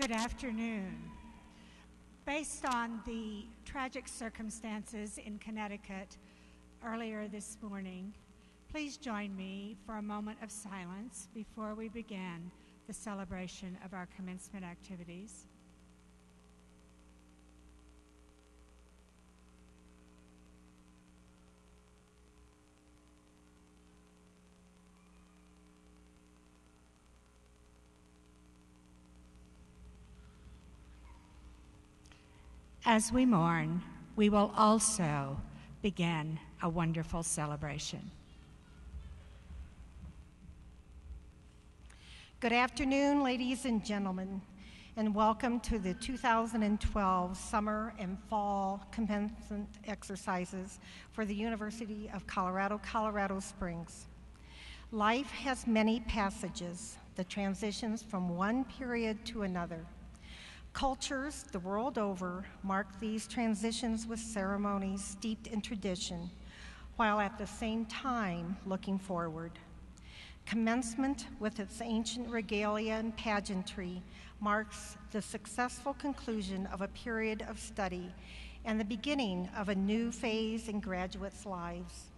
Good afternoon. Based on the tragic circumstances in Connecticut earlier this morning, please join me for a moment of silence before we begin the celebration of our commencement activities. As we mourn, we will also begin a wonderful celebration. Good afternoon, ladies and gentlemen, and welcome to the 2012 Summer and Fall Commencement Exercises for the University of Colorado, Colorado Springs. Life has many passages, the transitions from one period to another. Cultures the world over mark these transitions with ceremonies steeped in tradition, while at the same time looking forward. Commencement, with its ancient regalia and pageantry, marks the successful conclusion of a period of study and the beginning of a new phase in graduates' lives.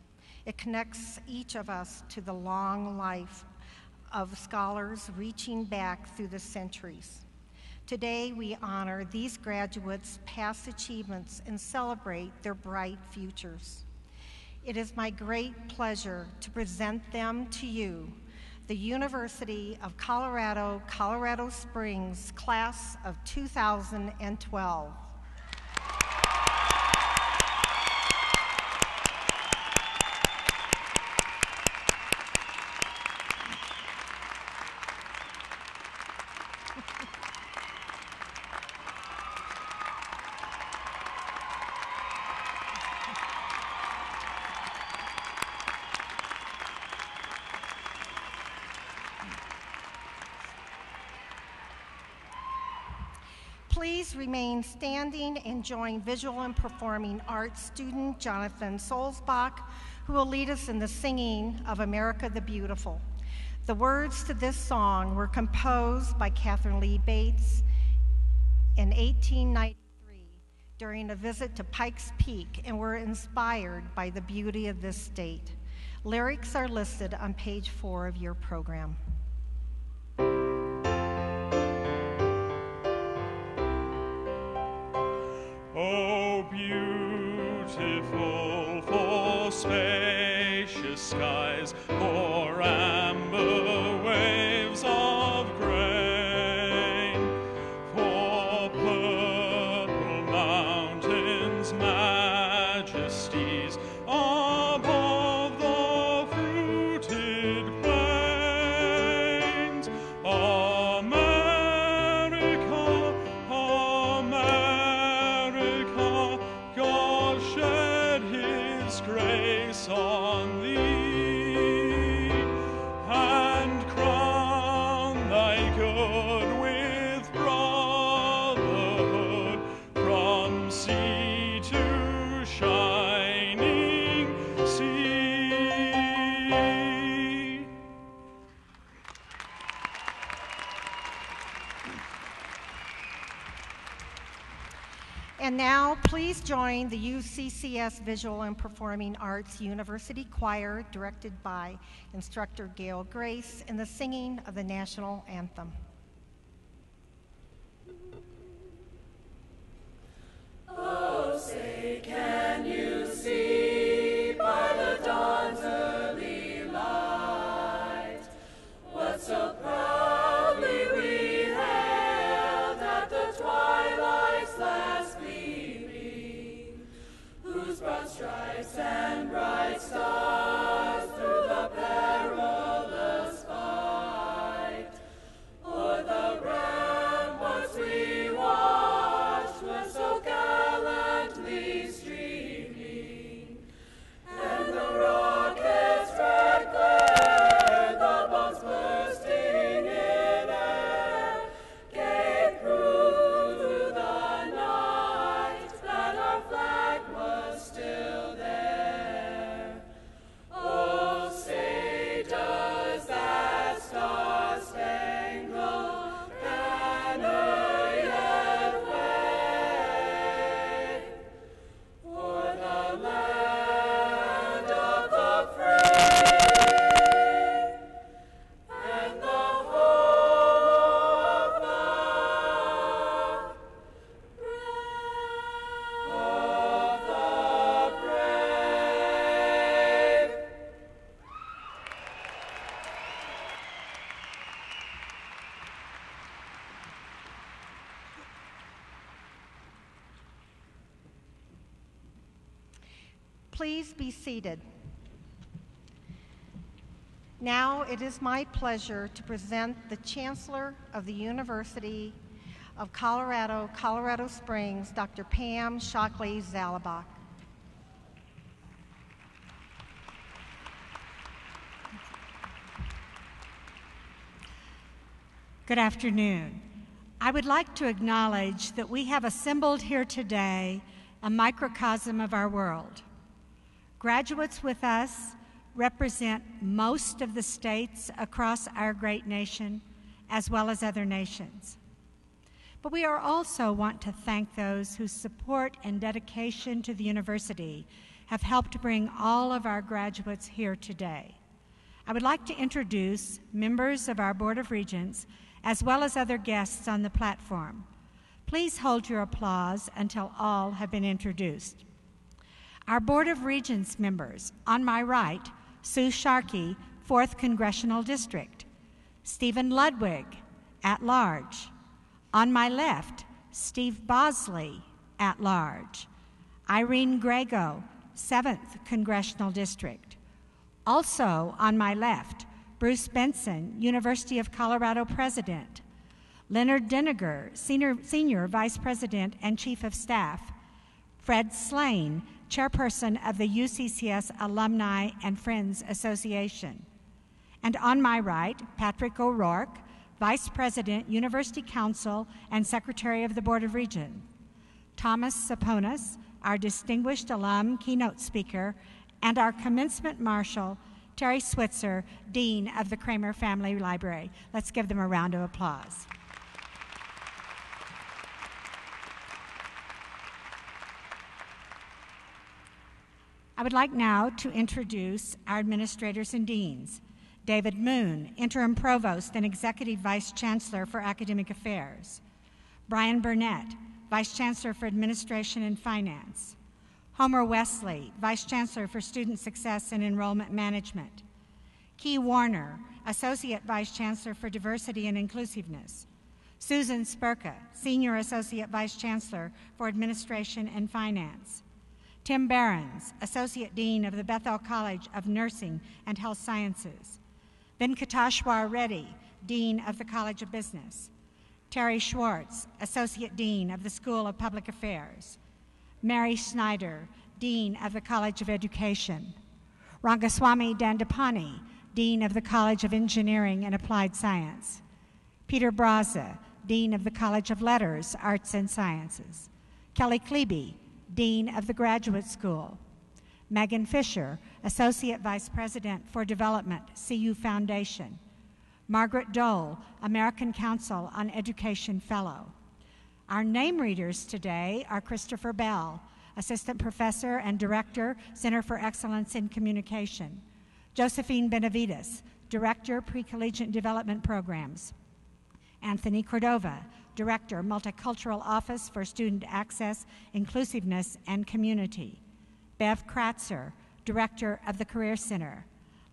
It connects each of us to the long life of scholars reaching back through the centuries. Today, we honor these graduates' past achievements and celebrate their bright futures. It is my great pleasure to present them to you, the University of Colorado, Colorado Springs Class of 2012. Please remain standing and join visual and performing arts student Jonathan Solzbach, who will lead us in the singing of America the Beautiful. The words to this song were composed by Catherine Lee Bates in 1893 during a visit to Pikes Peak and were inspired by the beauty of this state. Lyrics are listed on page 4 of your program. Oh, beautiful for spacious skies, for amber waves of grain, for purple mountains, majesties above the fruited plains. God shed his grace on thee, and crown thy good with brotherhood, from sea to shining sea. And now, please join the UCCS Visual and Performing Arts University Choir, directed by instructor Gail Grace, in the singing of the national anthem. Oh, say, can you see by the dawn's early light what so proudly we hailed at the twilight's last whose broad stripes and bright stars through the perilous fight Please be seated. Now it is my pleasure to present the Chancellor of the University of Colorado, Colorado Springs, Dr. Pam Shockley-Zalabach. Good afternoon. I would like to acknowledge that we have assembled here today a microcosm of our world. Graduates with us represent most of the states across our great nation, as well as other nations. But we also want to thank those whose support and dedication to the university have helped bring all of our graduates here today. I would like to introduce members of our Board of Regents, as well as other guests on the platform. Please hold your applause until all have been introduced. Our Board of Regents members, on my right, Sue Sharkey, 4th Congressional District. Stephen Ludwig, at large. On my left, Steve Bosley, at large. Irene Grego, 7th Congressional District. Also on my left, Bruce Benson, University of Colorado President. Leonard Deniger, Senior Vice President and Chief of Staff. Fred Slane, Chairperson of the UCCS Alumni and Friends Association. And on my right, Patrick O'Rourke, Vice President, University Council, and Secretary of the Board of Regents. Thomas Saponis, our distinguished alum keynote speaker, and our commencement marshal, Terry Switzer, Dean of the Kramer Family Library. Let's give them a round of applause. I would like now to introduce our administrators and deans. David Moon, Interim Provost and Executive Vice Chancellor for Academic Affairs. Brian Burnett, Vice Chancellor for Administration and Finance. Homer Wesley, Vice Chancellor for Student Success and Enrollment Management. Key Warner, Associate Vice Chancellor for Diversity and Inclusiveness. Susan Spurka, Senior Associate Vice Chancellor for Administration and Finance. Tim Behrens, Associate Dean of the Bethel College of Nursing and Health Sciences. Venkateshwar Reddy, Dean of the College of Business. Terry Schwartz, Associate Dean of the School of Public Affairs. Mary Snyder, Dean of the College of Education. Rangaswamy Dandapani, Dean of the College of Engineering and Applied Science. Peter Braza, Dean of the College of Letters, Arts and Sciences. Kelly Klebe, Dean of the Graduate School. Megan Fisher, Associate Vice President for Development, CU Foundation. Margaret Dole, American Council on Education Fellow. Our name readers today are Christopher Bell, Assistant Professor and Director, Center for Excellence in Communication. Josephine Benavides, Director, Pre-Collegiate Development Programs. Anthony Cordova, Director, Multicultural Office for Student Access, Inclusiveness, and Community. Bev Kratzer, Director of the Career Center.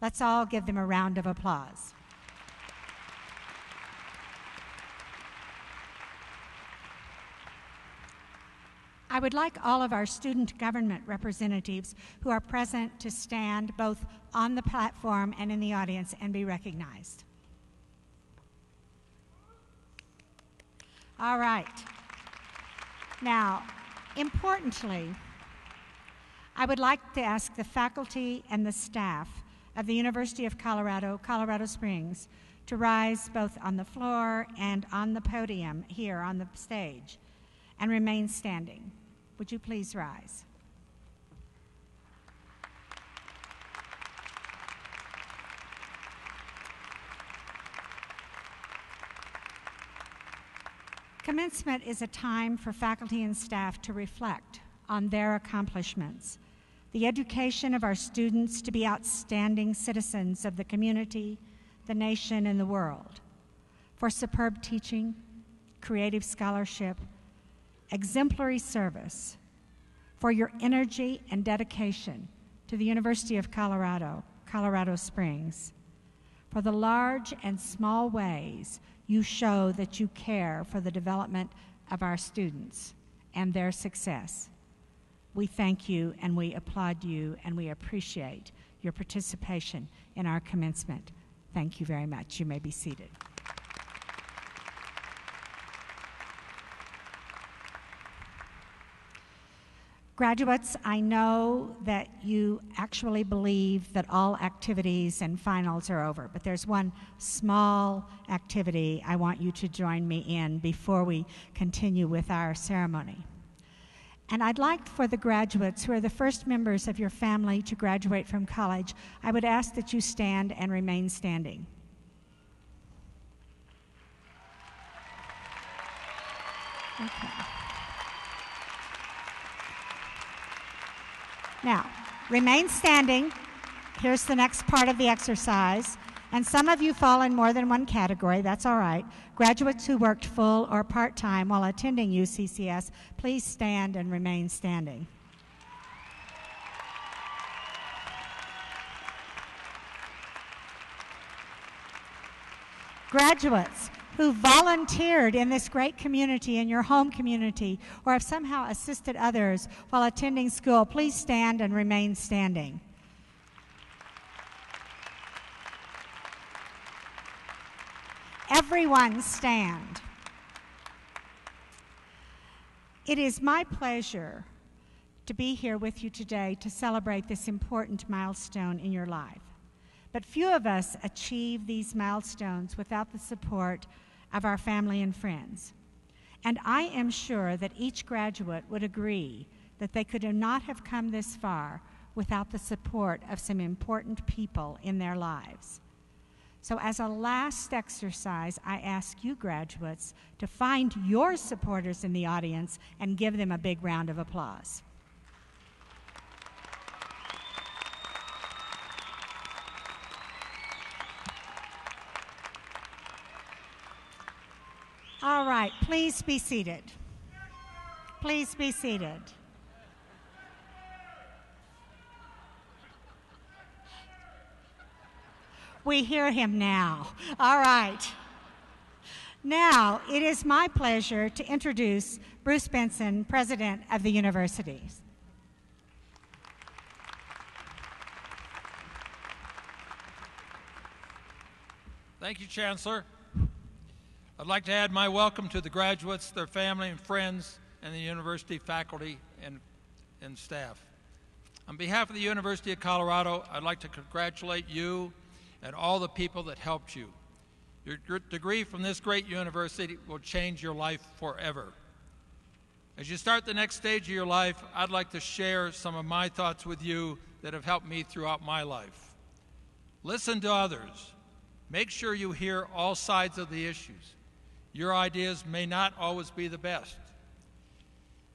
Let's all give them a round of applause. I would like all of our student government representatives who are present to stand both on the platform and in the audience and be recognized. All right. Now, importantly, I would like to ask the faculty and the staff of the University of Colorado, Colorado Springs, to rise both on the floor and on the podium here on the stage and remain standing. Would you please rise? Commencement is a time for faculty and staff to reflect on their accomplishments, the education of our students to be outstanding citizens of the community, the nation, and the world, for superb teaching, creative scholarship, exemplary service, for your energy and dedication to the University of Colorado, Colorado Springs, for the large and small ways you show that you care for the development of our students and their success. we thank you and we applaud you and we appreciate your participation in our commencement. Thank you very much. You may be seated. Graduates, I know that you actually believe that all activities and finals are over, but there's one small activity I want you to join me in before we continue with our ceremony. And I'd like for the graduates who are the first members of your family to graduate from college, I would ask that you stand and remain standing. Okay. Now, remain standing. Here's the next part of the exercise. And some of you fall in more than one category. That's all right. Graduates who worked full or part-time while attending UCCS, please stand and remain standing. Graduates who volunteered in this great community, in your home community, or have somehow assisted others while attending school, please stand and remain standing. Everyone stand. It is my pleasure to be here with you today to celebrate this important milestone in your life. But few of us achieve these milestones without the support of our family and friends. And I am sure that each graduate would agree that they could not have come this far without the support of some important people in their lives. So as a last exercise, I ask you graduates to find your supporters in the audience and give them a big round of applause. All right, please be seated. Please be seated. We hear him now. All right. Now, it is my pleasure to introduce Bruce Benson, President of the university. Thank you, Chancellor. I'd like to add my welcome to the graduates, their family and friends, and the university faculty and staff. On behalf of the University of Colorado, I'd like to congratulate you and all the people that helped you. Your degree from this great university will change your life forever. As you start the next stage of your life, I'd like to share some of my thoughts with you that have helped me throughout my life. Listen to others. Make sure you hear all sides of the issues. Your ideas may not always be the best.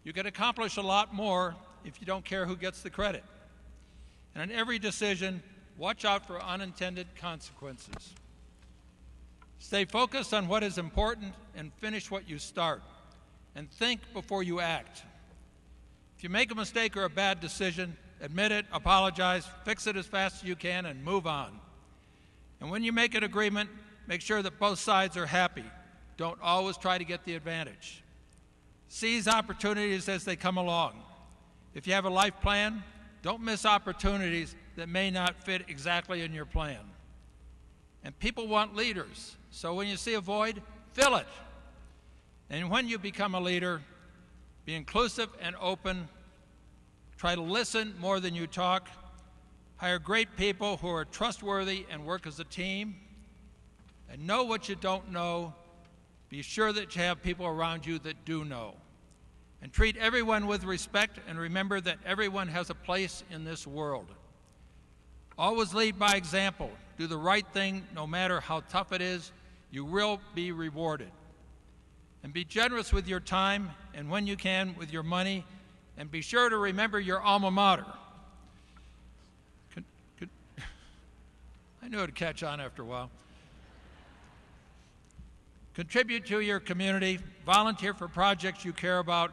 You can accomplish a lot more if you don't care who gets the credit. And in every decision, watch out for unintended consequences. Stay focused on what is important and finish what you start. And think before you act. If you make a mistake or a bad decision, admit it, apologize, fix it as fast as you can, and move on. And when you make an agreement, make sure that both sides are happy. Don't always try to get the advantage. Seize opportunities as they come along. If you have a life plan, don't miss opportunities that may not fit exactly in your plan. And people want leaders, so when you see a void, fill it. And when you become a leader, be inclusive and open. Try to listen more than you talk. Hire great people who are trustworthy and work as a team. And know what you don't know. Be sure that you have people around you that do know. And treat everyone with respect, and remember that everyone has a place in this world. Always lead by example. Do the right thing no matter how tough it is. You will be rewarded. And be generous with your time, and when you can, with your money. And be sure to remember your alma mater. I knew it would catch on after a while. Contribute to your community, volunteer for projects you care about.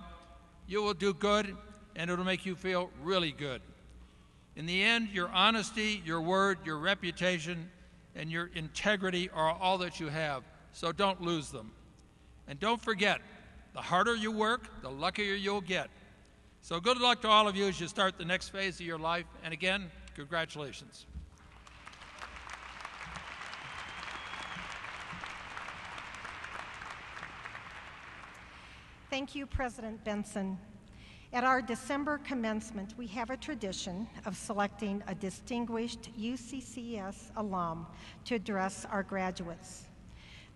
You will do good, and it'll make you feel really good. In the end, your honesty, your word, your reputation, and your integrity are all that you have, so don't lose them. And don't forget, the harder you work, the luckier you'll get. So good luck to all of you as you start the next phase of your life. And again, congratulations. Thank you, President Benson. At our December commencement, we have a tradition of selecting a distinguished UCCS alum to address our graduates.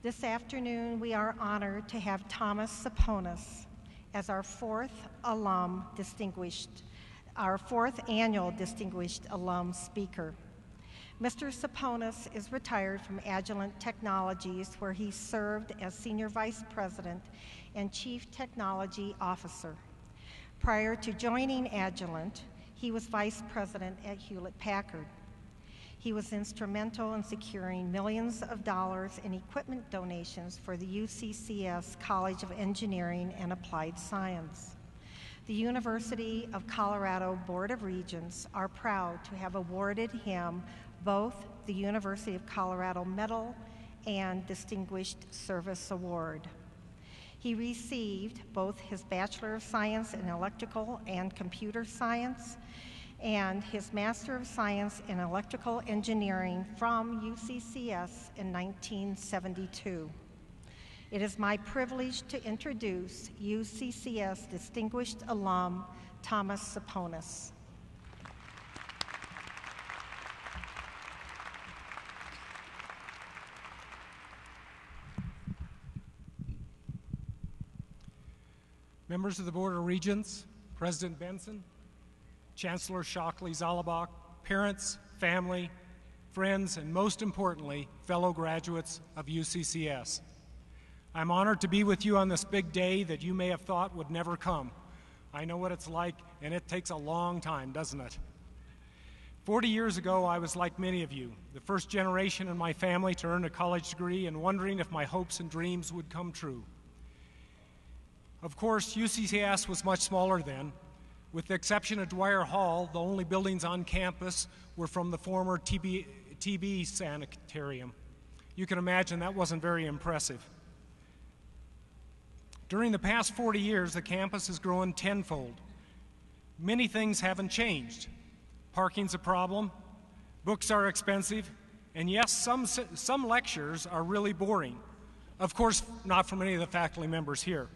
This afternoon, we are honored to have Thomas Saponis as our fourth annual Distinguished Alum Speaker. Mr. Saponis is retired from Agilent Technologies, where he served as Senior Vice President and Chief Technology Officer. Prior to joining Agilent, he was Vice President at Hewlett-Packard. He was instrumental in securing millions of dollars in equipment donations for the UCCS College of Engineering and Applied Science. The University of Colorado Board of Regents are proud to have awarded him both the University of Colorado Medal and Distinguished Service Award. He received both his Bachelor of Science in Electrical and Computer Science and his Master of Science in Electrical Engineering from UCCS in 1972. It is my privilege to introduce UCCS Distinguished Alum Thomas Saponis. Members of the Board of Regents, President Benson, Chancellor Shockley-Zalabak, parents, family, friends, and most importantly, fellow graduates of UCCS. I'm honored to be with you on this big day that you may have thought would never come. I know what it's like, and it takes a long time, doesn't it? 40 years ago, I was like many of you, the first generation in my family to earn a college degree and wondering if my hopes and dreams would come true. Of course, UCCS was much smaller then. With the exception of Dwyer Hall, the only buildings on campus were from the former TB sanitarium. You can imagine that wasn't very impressive. During the past 40 years, the campus has grown tenfold. Many things haven't changed. Parking's a problem, books are expensive, and yes, some lectures are really boring. Of course, not from any of the faculty members here.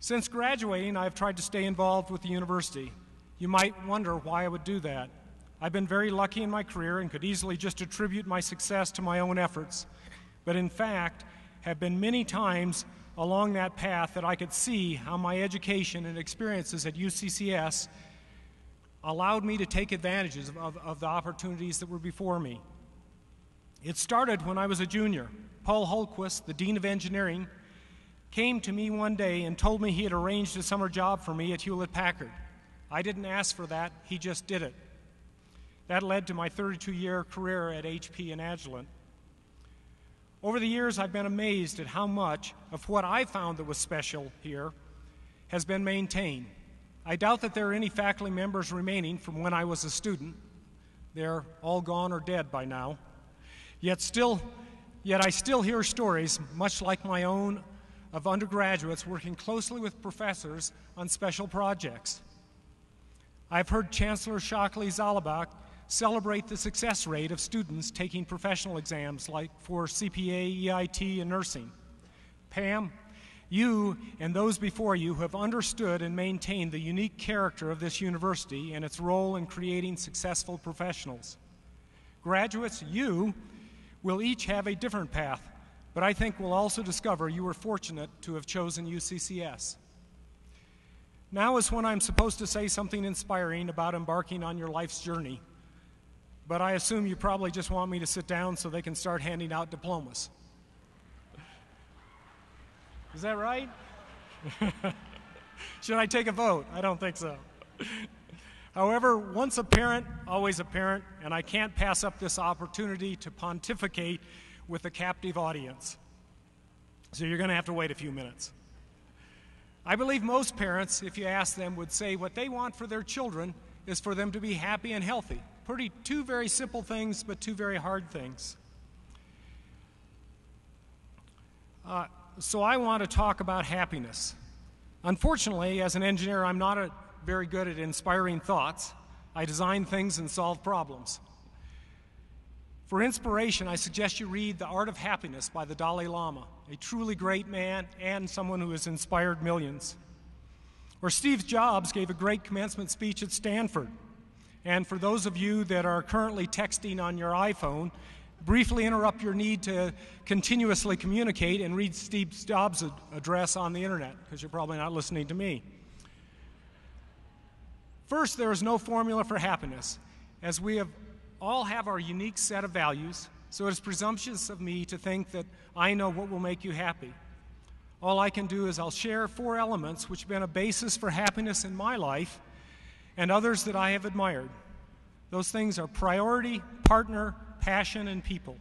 Since graduating, I've tried to stay involved with the university. You might wonder why I would do that. I've been very lucky in my career and could easily just attribute my success to my own efforts, but in fact, have been many times along that path that I could see how my education and experiences at UCCS allowed me to take advantages of the opportunities that were before me. It started when I was a junior. Paul Holquist, the Dean of Engineering, came to me one day and told me he had arranged a summer job for me at Hewlett-Packard. I didn't ask for that, he just did it. That led to my 32-year career at HP and Agilent. Over the years, I've been amazed at how much of what I found that was special here has been maintained. I doubt that there are any faculty members remaining from when I was a student. They're all gone or dead by now. Yet I still hear stories, much like my own, of undergraduates working closely with professors on special projects. I've heard Chancellor Shockley-Zalabak celebrate the success rate of students taking professional exams like for CPA, EIT, and nursing. Pam, you and those before you have understood and maintained the unique character of this university and its role in creating successful professionals. Graduates, you will each have a different path, but I think we'll also discover you were fortunate to have chosen UCCS. Now is when I'm supposed to say something inspiring about embarking on your life's journey, but I assume you probably just want me to sit down so they can start handing out diplomas. Is that right? Should I take a vote? I don't think so. However, once a parent, always a parent, and I can't pass up this opportunity to pontificate with a captive audience. So you're going to have to wait a few minutes. I believe most parents, if you ask them, would say what they want for their children is for them to be happy and healthy. Two very simple things, but two very hard things. So I want to talk about happiness. Unfortunately, as an engineer, I'm not very good at inspiring thoughts. I design things and solve problems. For inspiration, I suggest you read The Art of Happiness by the Dalai Lama, a truly great man and someone who has inspired millions. Or Steve Jobs gave a great commencement speech at Stanford. And for those of you that are currently texting on your iPhone, briefly interrupt your need to continuously communicate and read Steve Jobs' address on the internet, because you're probably not listening to me. First, there is no formula for happiness, as we all have our unique set of values, so it is presumptuous of me to think that I know what will make you happy. All I can do is I'll share 4 elements which have been a basis for happiness in my life and others that I have admired. Those things are priority, partner, passion, and people.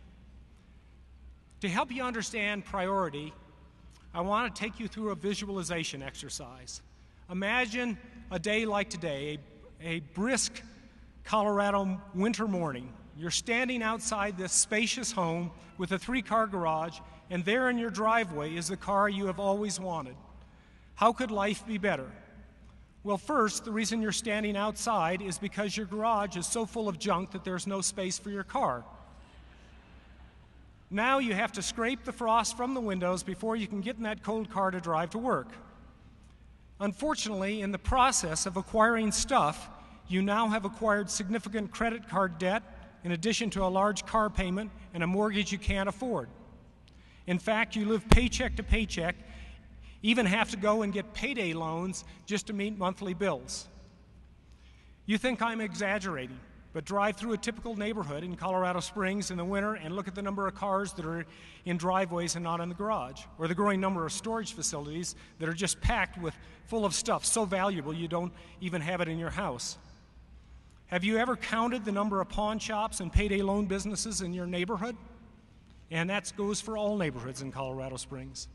To help you understand priority, I want to take you through a visualization exercise. Imagine a day like today, a brisk Colorado winter morning. You're standing outside this spacious home with a 3-car garage, and there in your driveway is the car you have always wanted. How could life be better? Well, first, the reason you're standing outside is because your garage is so full of junk that there's no space for your car. Now you have to scrape the frost from the windows before you can get in that cold car to drive to work. Unfortunately, in the process of acquiring stuff, you now have acquired significant credit card debt in addition to a large car payment and a mortgage you can't afford. In fact, you live paycheck to paycheck, even have to go and get payday loans just to meet monthly bills. You think I'm exaggerating, but drive through a typical neighborhood in Colorado Springs in the winter and look at the number of cars that are in driveways and not in the garage, or the growing number of storage facilities that are just packed full of stuff so valuable you don't even have it in your house. Have you ever counted the number of pawn shops and payday loan businesses in your neighborhood? And that goes for all neighborhoods in Colorado Springs.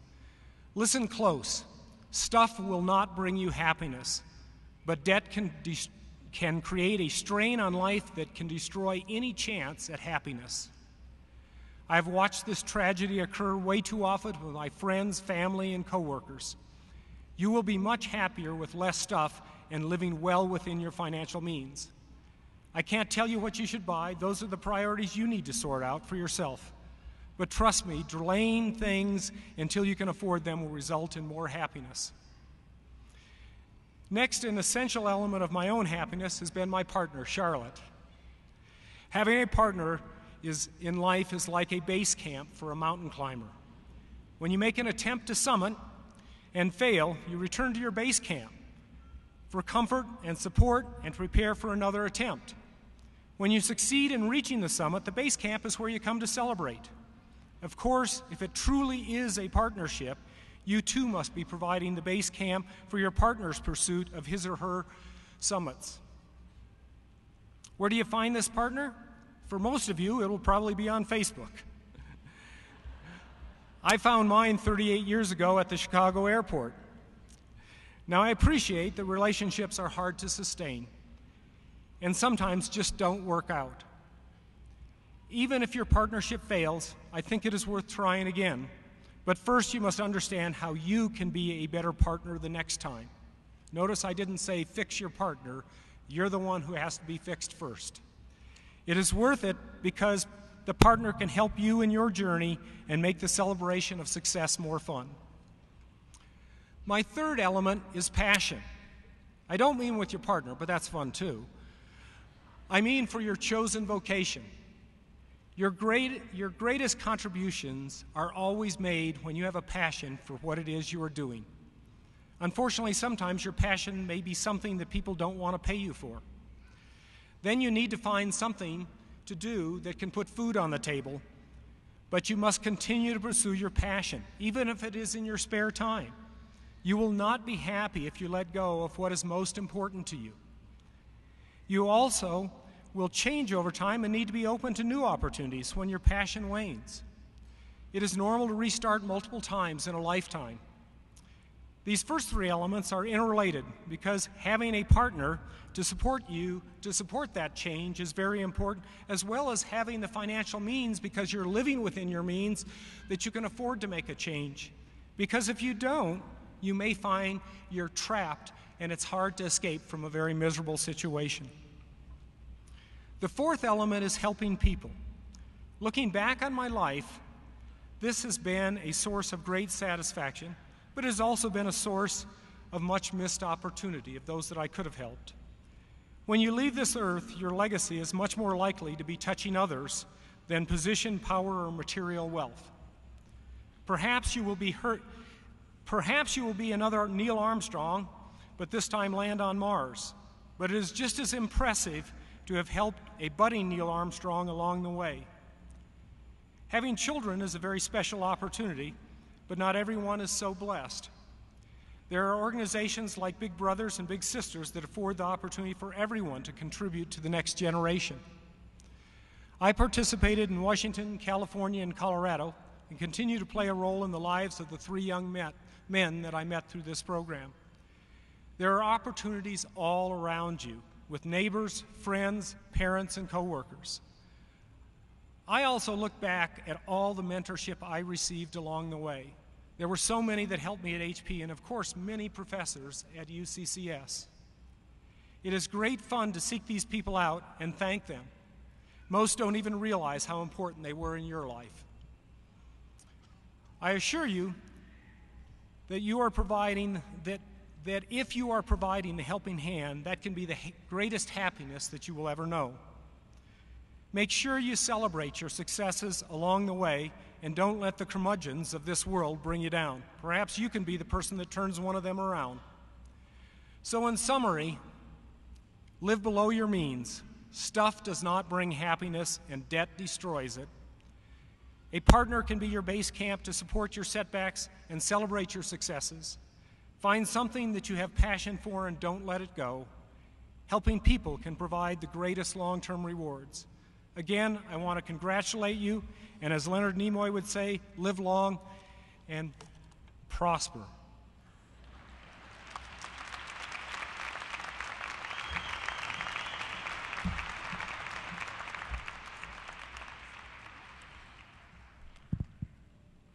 Listen close. Stuff will not bring you happiness, but debt can create a strain on life that can destroy any chance at happiness. I've watched this tragedy occur way too often with my friends, family, and coworkers. You will be much happier with less stuff and living well within your financial means. I can't tell you what you should buy. Those are the priorities you need to sort out for yourself. But trust me, delaying things until you can afford them will result in more happiness. Next, an essential element of my own happiness has been my partner, Charlotte. Having a partner in life is like a base camp for a mountain climber. When you make an attempt to summit and fail, you return to your base camp for comfort and support and prepare for another attempt. When you succeed in reaching the summit, the base camp is where you come to celebrate. Of course, if it truly is a partnership, you too must be providing the base camp for your partner's pursuit of his or her summits. Where do you find this partner? For most of you, it will probably be on Facebook. I found mine 38 years ago at the Chicago airport. Now, I appreciate that relationships are hard to sustain and sometimes just don't work out. Even if your partnership fails, I think it is worth trying again. But first, you must understand how you can be a better partner the next time. Notice I didn't say fix your partner. You're the one who has to be fixed first. It is worth it because the partner can help you in your journey and make the celebration of success more fun. My third element is passion. I don't mean with your partner, but that's fun too. I mean for your chosen vocation. Your greatest contributions are always made when you have a passion for what it is you are doing. Unfortunately, sometimes your passion may be something that people don't want to pay you for. Then you need to find something to do that can put food on the table, but you must continue to pursue your passion, even if it is in your spare time. You will not be happy if you let go of what is most important to you. You also will change over time and need to be open to new opportunities when your passion wanes. It is normal to restart multiple times in a lifetime. These first 3 elements are interrelated because having a partner to support you, to support that change is very important, as well as having the financial means because you're living within your means that you can afford to make a change. Because if you don't, you may find you're trapped and it's hard to escape from a very miserable situation. The fourth element is helping people. Looking back on my life, this has been a source of great satisfaction, but it has also been a source of much missed opportunity of those that I could have helped. When you leave this earth, your legacy is much more likely to be touching others than position, power, or material wealth. Perhaps you will be another Neil Armstrong, but this time land on Mars. But it is just as impressive to have helped a budding Neil Armstrong along the way. Having children is a very special opportunity, but not everyone is so blessed. There are organizations like Big Brothers and Big Sisters that afford the opportunity for everyone to contribute to the next generation. I participated in Washington, California, and Colorado, and continue to play a role in the lives of the 3 young men that I met through this program. There are opportunities all around you with neighbors, friends, parents, and coworkers. I also look back at all the mentorship I received along the way. There were so many that helped me at HP, and of course, many professors at UCCS. It is great fun to seek these people out and thank them. Most don't even realize how important they were in your life. I assure you that you are providing that if you are providing the helping hand, that can be the greatest happiness that you will ever know. Make sure you celebrate your successes along the way and don't let the curmudgeons of this world bring you down. Perhaps you can be the person that turns one of them around. So in summary, live below your means. Stuff does not bring happiness, and debt destroys it. A partner can be your base camp to support your setbacks and celebrate your successes. Find something that you have passion for and don't let it go. Helping people can provide the greatest long-term rewards. Again, I want to congratulate you, and as Leonard Nimoy would say, live long and prosper.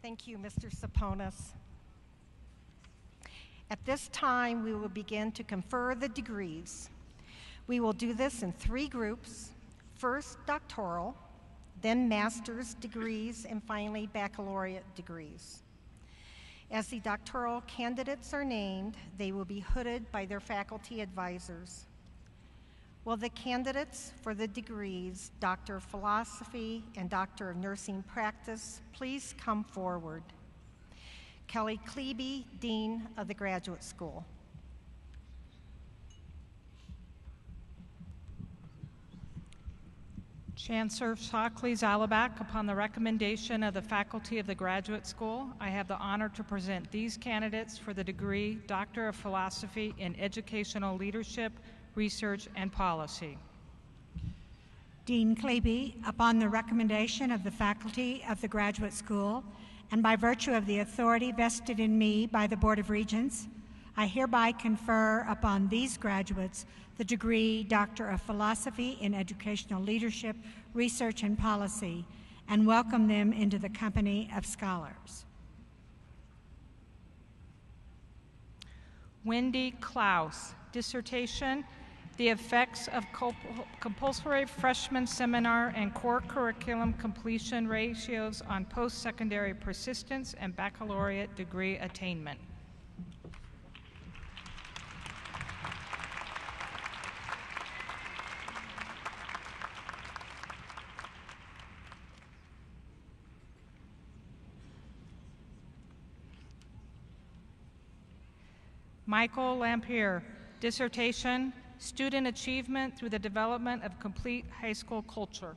Thank you, Mr. Saponis. At this time, we will begin to confer the degrees. We will do this in 3 groups. First, doctoral, then master's degrees, and finally, baccalaureate degrees. As the doctoral candidates are named, they will be hooded by their faculty advisors. Will the candidates for the degrees, Doctor of Philosophy and Doctor of Nursing Practice, please come forward? Kelly Klebe, Dean of the Graduate School. Chancellor Shockley Zalabak, upon the recommendation of the faculty of the Graduate School, I have the honor to present these candidates for the degree Doctor of Philosophy in Educational Leadership, Research, and Policy. Dean Klebe, upon the recommendation of the faculty of the Graduate School, and by virtue of the authority vested in me by the Board of Regents, I hereby confer upon these graduates the degree Doctor of Philosophy in Educational Leadership, Research, and Policy, and welcome them into the company of scholars. Wendy Klaus, dissertation, The Effects of Compulsory Freshman Seminar and Core Curriculum Completion Ratios on Post-Secondary Persistence and Baccalaureate Degree Attainment. Michael Lampier, dissertation, Student Achievement through the Development of Complete High School Culture.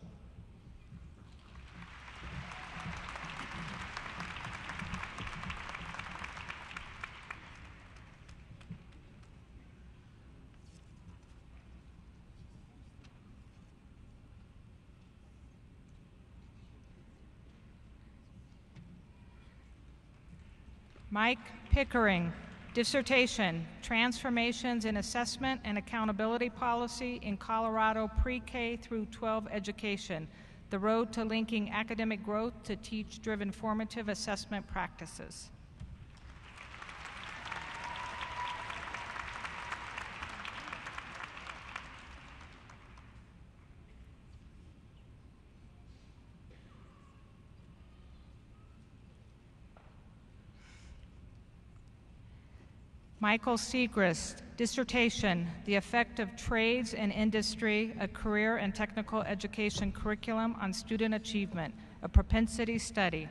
Mike Pickering, dissertation, Transformations in Assessment and Accountability Policy in Colorado Pre-K through 12 Education, the road to linking academic growth to teach-driven formative assessment practices. Michael Segrist, dissertation, The Effect of Trades and Industry, a Career and Technical Education Curriculum on Student Achievement, a Propensity Study.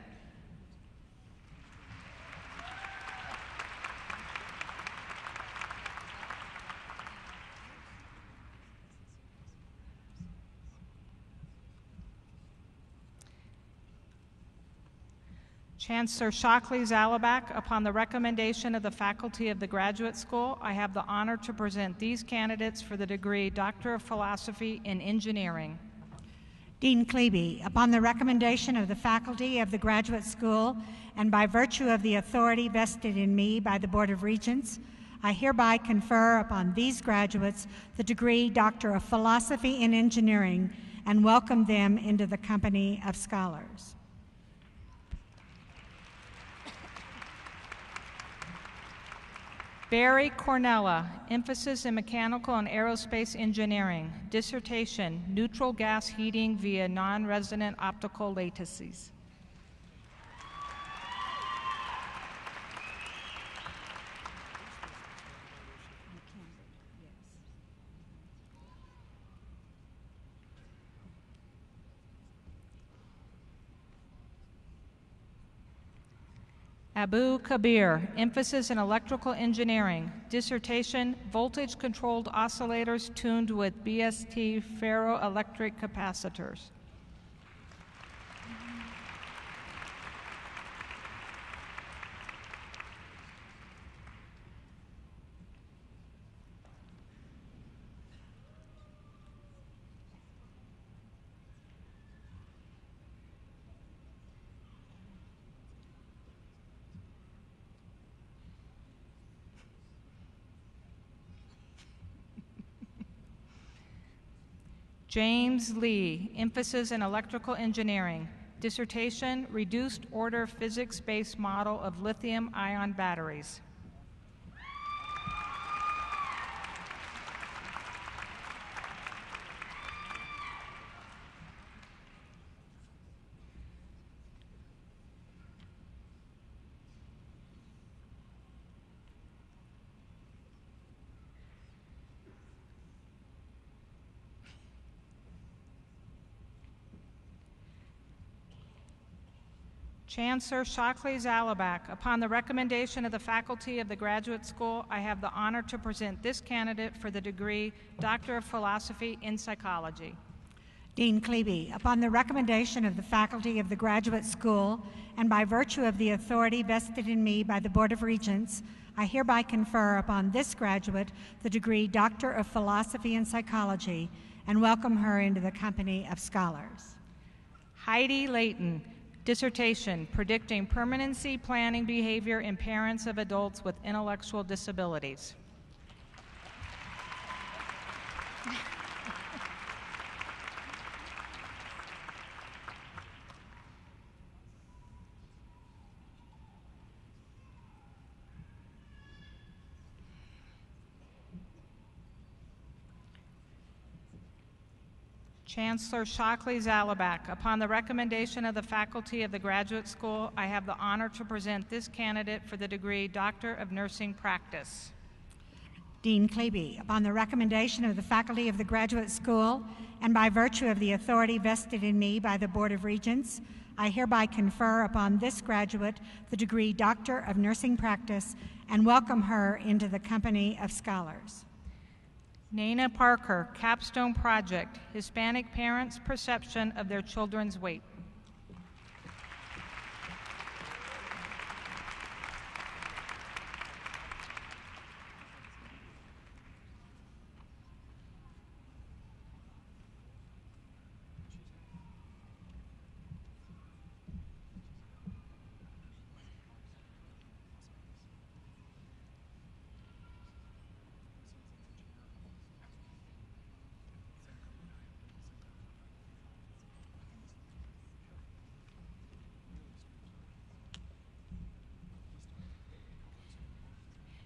Chancellor Shockley Zalabak, upon the recommendation of the faculty of the Graduate School, I have the honor to present these candidates for the degree Doctor of Philosophy in Engineering. Dean Klebe, upon the recommendation of the faculty of the Graduate School and by virtue of the authority vested in me by the Board of Regents, I hereby confer upon these graduates the degree Doctor of Philosophy in Engineering and welcome them into the company of scholars. Barry Cornella, emphasis in mechanical and aerospace engineering, dissertation, neutral gas heating via non-resonant optical lattices. Abu Kabir, emphasis in electrical engineering, dissertation, voltage-controlled oscillators tuned with BST ferroelectric capacitors. James Lee, emphasis in electrical engineering, dissertation, reduced order physics-based model of lithium-ion batteries. Chancellor Shockley Zalabak, upon the recommendation of the faculty of the Graduate School, I have the honor to present this candidate for the degree Doctor of Philosophy in Psychology. Dean Klebe, upon the recommendation of the faculty of the Graduate School and by virtue of the authority vested in me by the Board of Regents, I hereby confer upon this graduate the degree Doctor of Philosophy in Psychology and welcome her into the company of scholars. Heidi Layton, dissertation, predicting permanency planning behavior in parents of adults with intellectual disabilities. Chancellor Shockley Zalabak, upon the recommendation of the faculty of the Graduate School, I have the honor to present this candidate for the degree Doctor of Nursing Practice. Dean Klebe, upon the recommendation of the faculty of the Graduate School and by virtue of the authority vested in me by the Board of Regents, I hereby confer upon this graduate the degree Doctor of Nursing Practice and welcome her into the company of scholars. Nana Parker, capstone project, Hispanic parents' perception of their children's weight.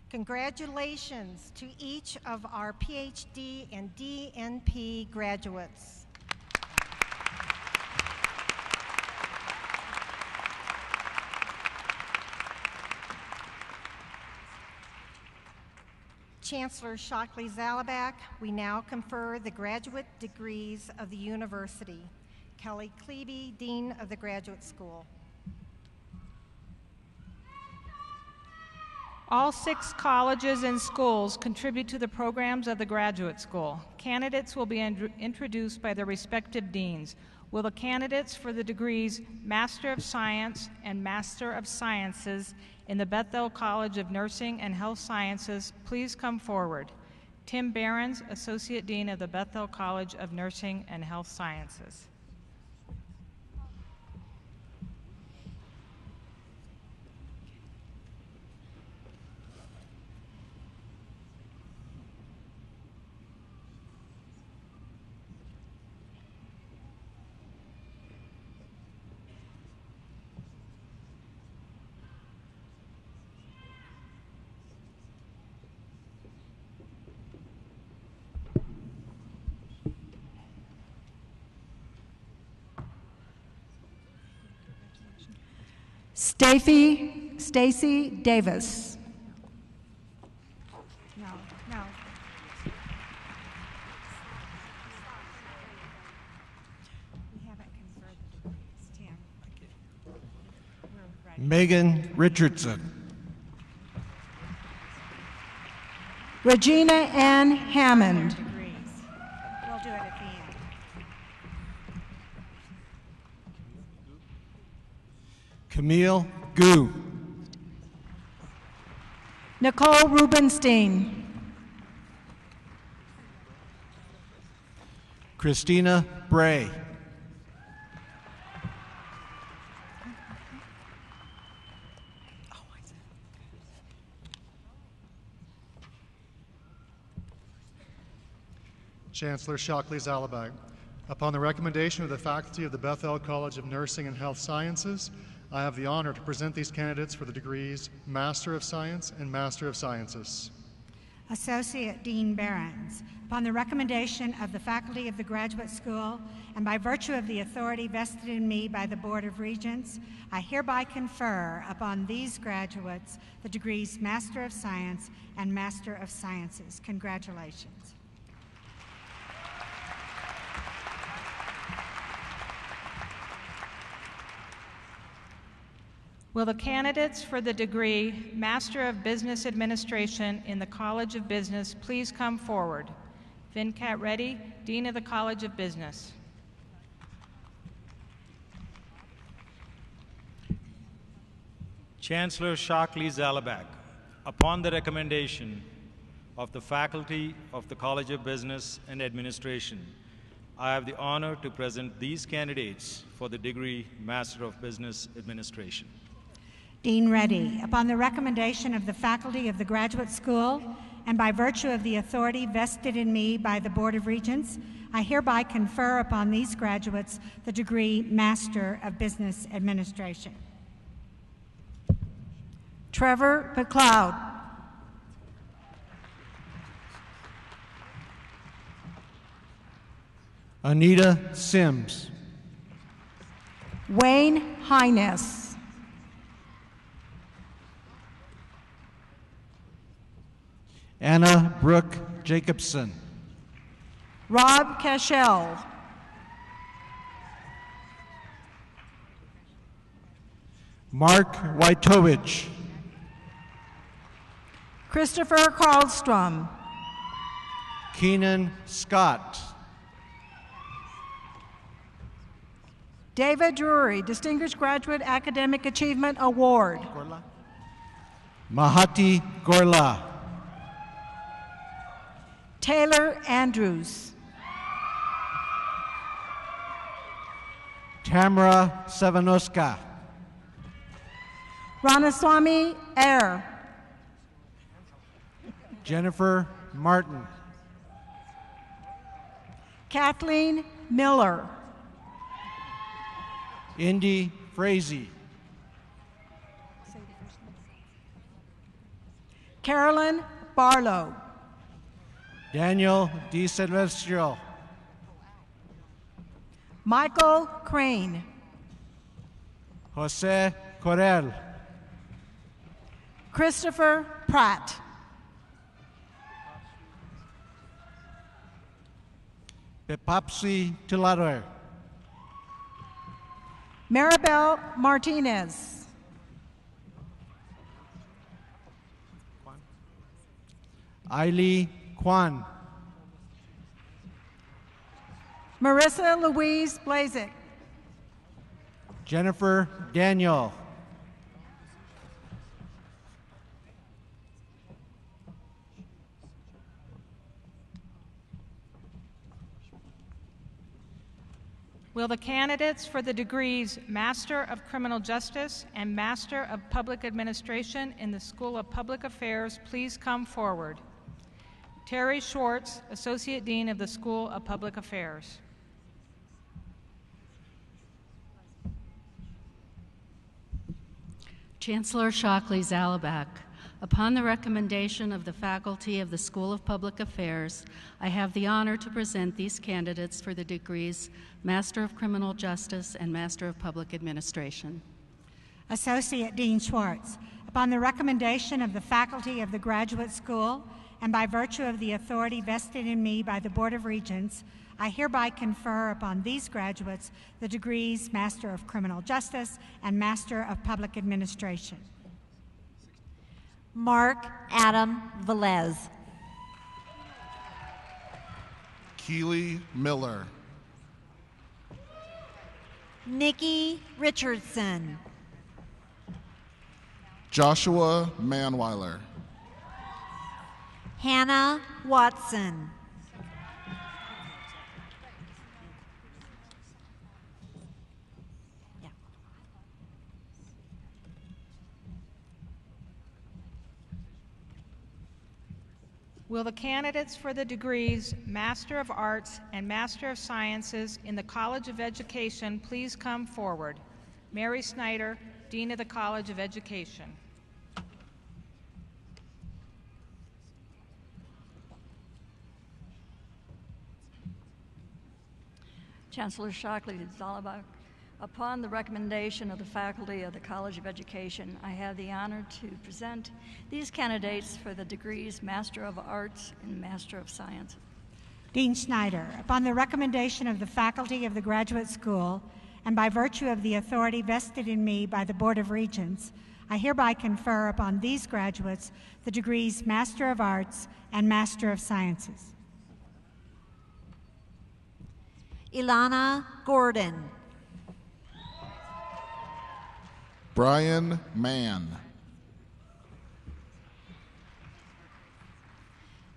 Congratulations to each of our PhD and DNP graduates. Chancellor Shockley Zalabak, we now confer the graduate degrees of the university. Kelly Klebe, Dean of the Graduate School. All 6 colleges and schools contribute to the programs of the Graduate School. Candidates will be introduced by their respective deans. Will the candidates for the degrees Master of Science and Master of Sciences in the Bethel College of Nursing and Health Sciences please come forward? Tim Behrens, Associate Dean of the Bethel College of Nursing and Health Sciences. Stacy Davis. No. We haven't conferred the degrees, Tim. We're ready. Megan Richardson. Regina Ann Hammond. Degrees. We'll do it at the end. Camille Gu. Nicole Rubenstein. Christina Bray. Chancellor Shockley Zalabak, upon the recommendation of the faculty of the Bethel College of Nursing and Health Sciences, I have the honor to present these candidates for the degrees Master of Science and Master of Sciences. Associate Dean Behrens, upon the recommendation of the faculty of the Graduate School and by virtue of the authority vested in me by the Board of Regents, I hereby confer upon these graduates the degrees Master of Science and Master of Sciences. Congratulations. Will the candidates for the degree Master of Business Administration in the College of Business please come forward? Venkat Reddy, Dean of the College of Business. Chancellor Shockley Zalabak, upon the recommendation of the faculty of the College of Business and Administration, I have the honor to present these candidates for the degree Master of Business Administration. Dean Reddy, upon the recommendation of the faculty of the Graduate School and by virtue of the authority vested in me by the Board of Regents, I hereby confer upon these graduates the degree Master of Business Administration. Trevor McLeod. Anita Sims. Wayne Hines. Anna Brooke Jacobson. Rob Cashell. Mark Wojtowicz. Christopher Karlstrom. Keenan Scott. David Drury, Distinguished Graduate Academic Achievement Award. Mahati Gorla. Taylor Andrews. Tamara Savanoska. Ranaswamy Ayer. Jennifer Martin. Kathleen Miller. Indy Frazee. Carolyn Barlow. Daniel Di Silvestro. Michael Crane. Jose Corel. Christopher Pratt. Pepapsi Tilador. Maribel Martinez. Ailey Kwan. Marissa Louise Blazik. Jennifer Daniel. Will the candidates for the degrees Master of Criminal Justice and Master of Public Administration in the School of Public Affairs please come forward? Terry Schwartz, Associate Dean of the School of Public Affairs. Chancellor Shockley Zalabak, upon the recommendation of the faculty of the School of Public Affairs, I have the honor to present these candidates for the degrees Master of Criminal Justice and Master of Public Administration. Associate Dean Schwartz, upon the recommendation of the faculty of the Graduate School and by virtue of the authority vested in me by the Board of Regents, I hereby confer upon these graduates the degrees Master of Criminal Justice and Master of Public Administration. Mark Adam Velez. Keely Miller. Nikki Richardson. Joshua Manweiler. Hannah Watson. Will the candidates for the degrees Master of Arts and Master of Sciences in the College of Education please come forward? Mary Snyder, Dean of the College of Education. Chancellor Shockley Zalabak, upon the recommendation of the faculty of the College of Education, I have the honor to present these candidates for the degrees Master of Arts and Master of Science. Dean Schneider, upon the recommendation of the faculty of the Graduate School and by virtue of the authority vested in me by the Board of Regents, I hereby confer upon these graduates the degrees Master of Arts and Master of Sciences. Ilana Gordon. Brian Mann.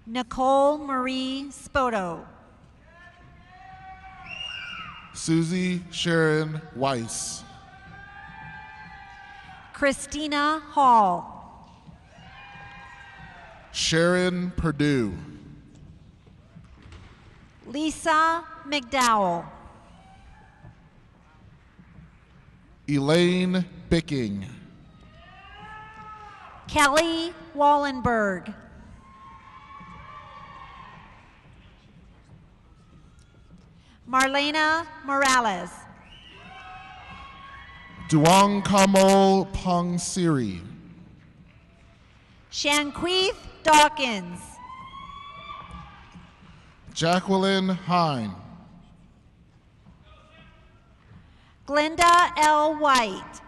Nicole Marie Spoto. Susie Sharon Weiss. Christina Hall. Sharon Perdue. Lisa McDowell. Elaine Bicking. Kelly Wallenberg. Marlena Morales. Duong Kamol Pong Siri. Shanquith Dawkins. Jacqueline Hine. Glenda L. White.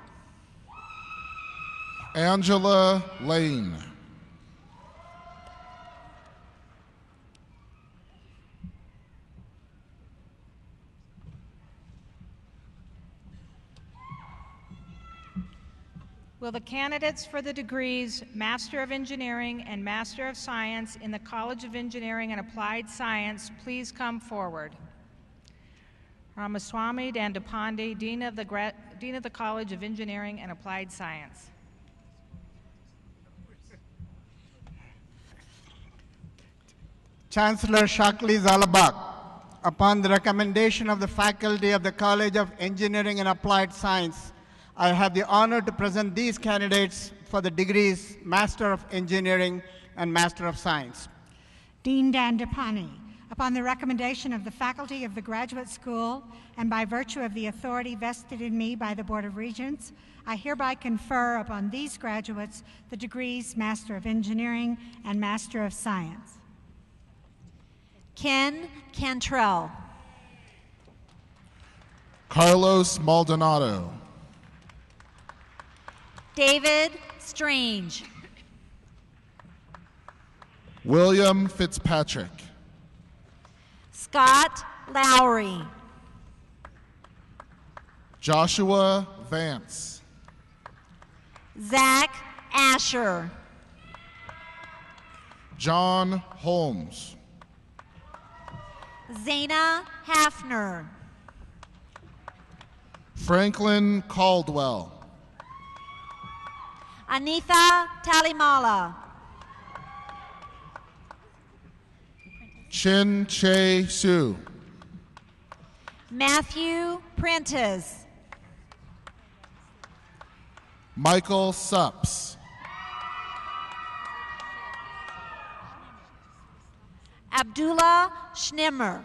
Angela Lane. Will the candidates for the degrees Master of Engineering and Master of Science in the College of Engineering and Applied Science please come forward? Ramaswamy Dandapani, Dean of the College of Engineering and Applied Science. Chancellor Shockley Zalabak, upon the recommendation of the faculty of the College of Engineering and Applied Science, I have the honor to present these candidates for the degrees Master of Engineering and Master of Science. Dean Dandapani, upon the recommendation of the faculty of the Graduate School and by virtue of the authority vested in me by the Board of Regents, I hereby confer upon these graduates the degrees Master of Engineering and Master of Science. Ken Cantrell. Carlos Maldonado. David Strange. William Fitzpatrick. Scott Lowry. Joshua Vance. Zach Asher. John Holmes. Zaina Hafner. Franklin Caldwell. Anitha Talimala. Chin Che Su. Matthew Prentice. Michael Supps. Abdullah Schnimmer.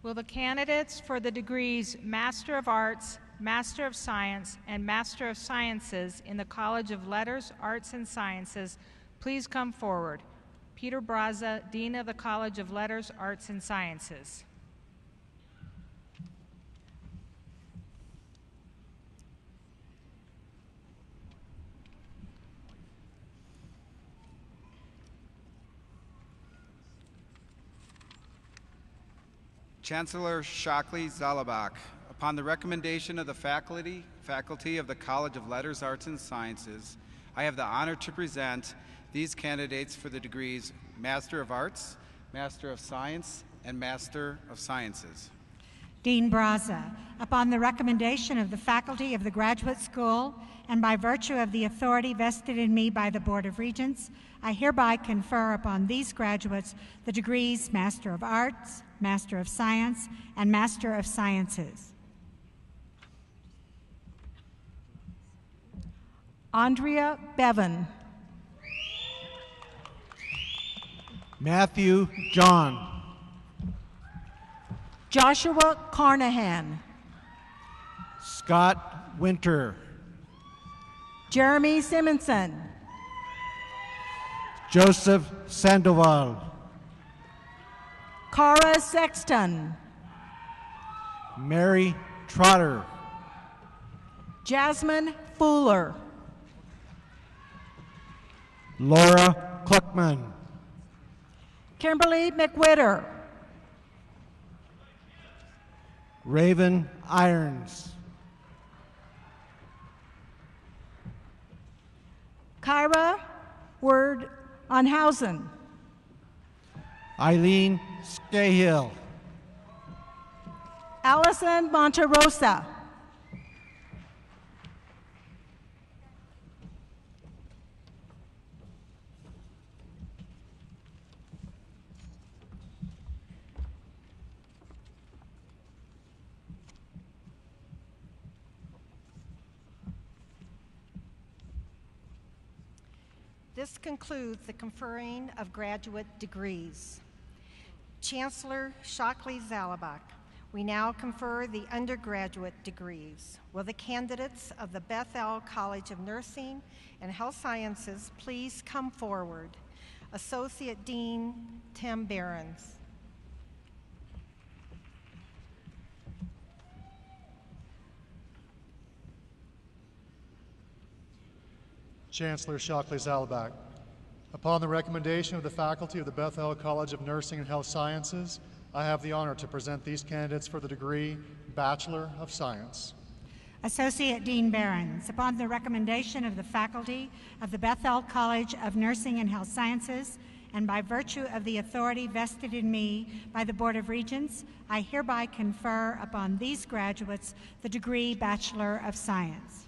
Will the candidates for the degrees Master of Arts, Master of Science, and Master of Sciences in the College of Letters, Arts, and Sciences please come forward? Peter Braza, Dean of the College of Letters, Arts, and Sciences. Chancellor Shockley Zalabak, upon the recommendation of the faculty of the College of Letters, Arts, and Sciences, I have the honor to present these candidates for the degrees Master of Arts, Master of Science, and Master of Sciences. Dean Braza, upon the recommendation of the faculty of the Graduate School and by virtue of the authority vested in me by the Board of Regents, I hereby confer upon these graduates the degrees Master of Arts, Master of Science, and Master of Sciences. Andrea Bevan. Matthew John. Joshua Carnahan. Scott Winter. Jeremy Simonson. Joseph Sandoval. Cara Sexton. Mary Trotter. Jasmine Fuller. Laura Kluckman. Kimberly McWhitter. Raven Irons. Kyra Word Unhausen. Eileen Scahill. Allison Monterosa. This concludes the conferring of graduate degrees. Chancellor Shockley Zalabak, we now confer the undergraduate degrees. Will the candidates of the Bethel College of Nursing and Health Sciences please come forward? Associate Dean Tim Behrens. Chancellor Shockley Zalabak, upon the recommendation of the faculty of the Bethel College of Nursing and Health Sciences, I have the honor to present these candidates for the degree Bachelor of Science. Associate Dean Behrens, upon the recommendation of the faculty of the Bethel College of Nursing and Health Sciences, and by virtue of the authority vested in me by the Board of Regents, I hereby confer upon these graduates the degree Bachelor of Science.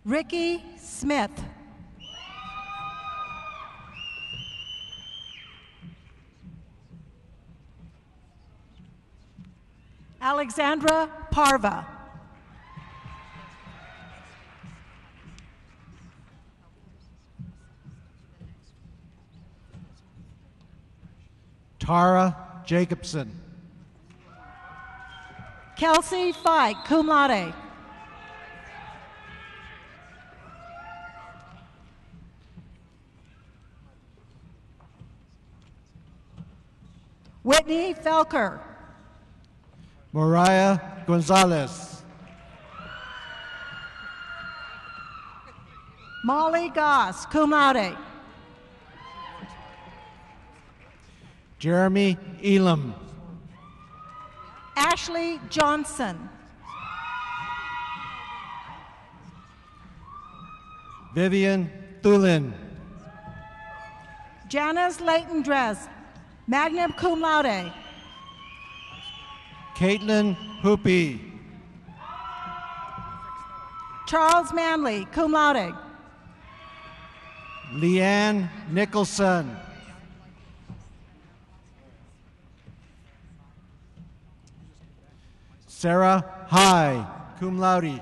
Ricky Smith. Alexandra Parva. Tara Jacobson. Kelsey Fike, cum laude. Whitney Felker. Mariah Gonzalez. Molly Goss, cum laude. Jeremy Elam. Ashley Johnson. Vivian Thulin. Janice Leighton Dress, magna cum laude. Caitlin Hoopy. Charles Manley, cum laude. Leanne Nicholson. Sarah High, cum laude.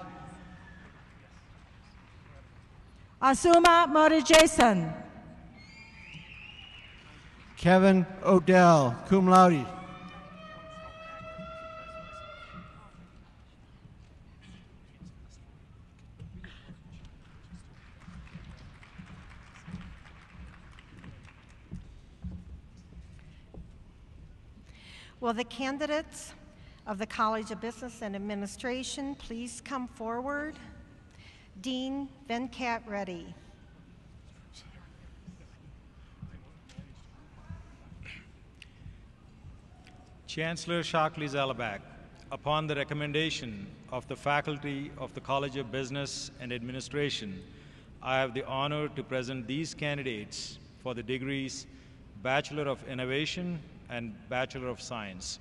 Asuma Modi Jason. Kevin Odell, cum laude. Will the candidates of the College of Business and Administration please come forward? Dean Venkat Reddy. Chancellor Shockley Zalabak, upon the recommendation of the faculty of the College of Business and Administration, I have the honor to present these candidates for the degrees Bachelor of Innovation and Bachelor of Science.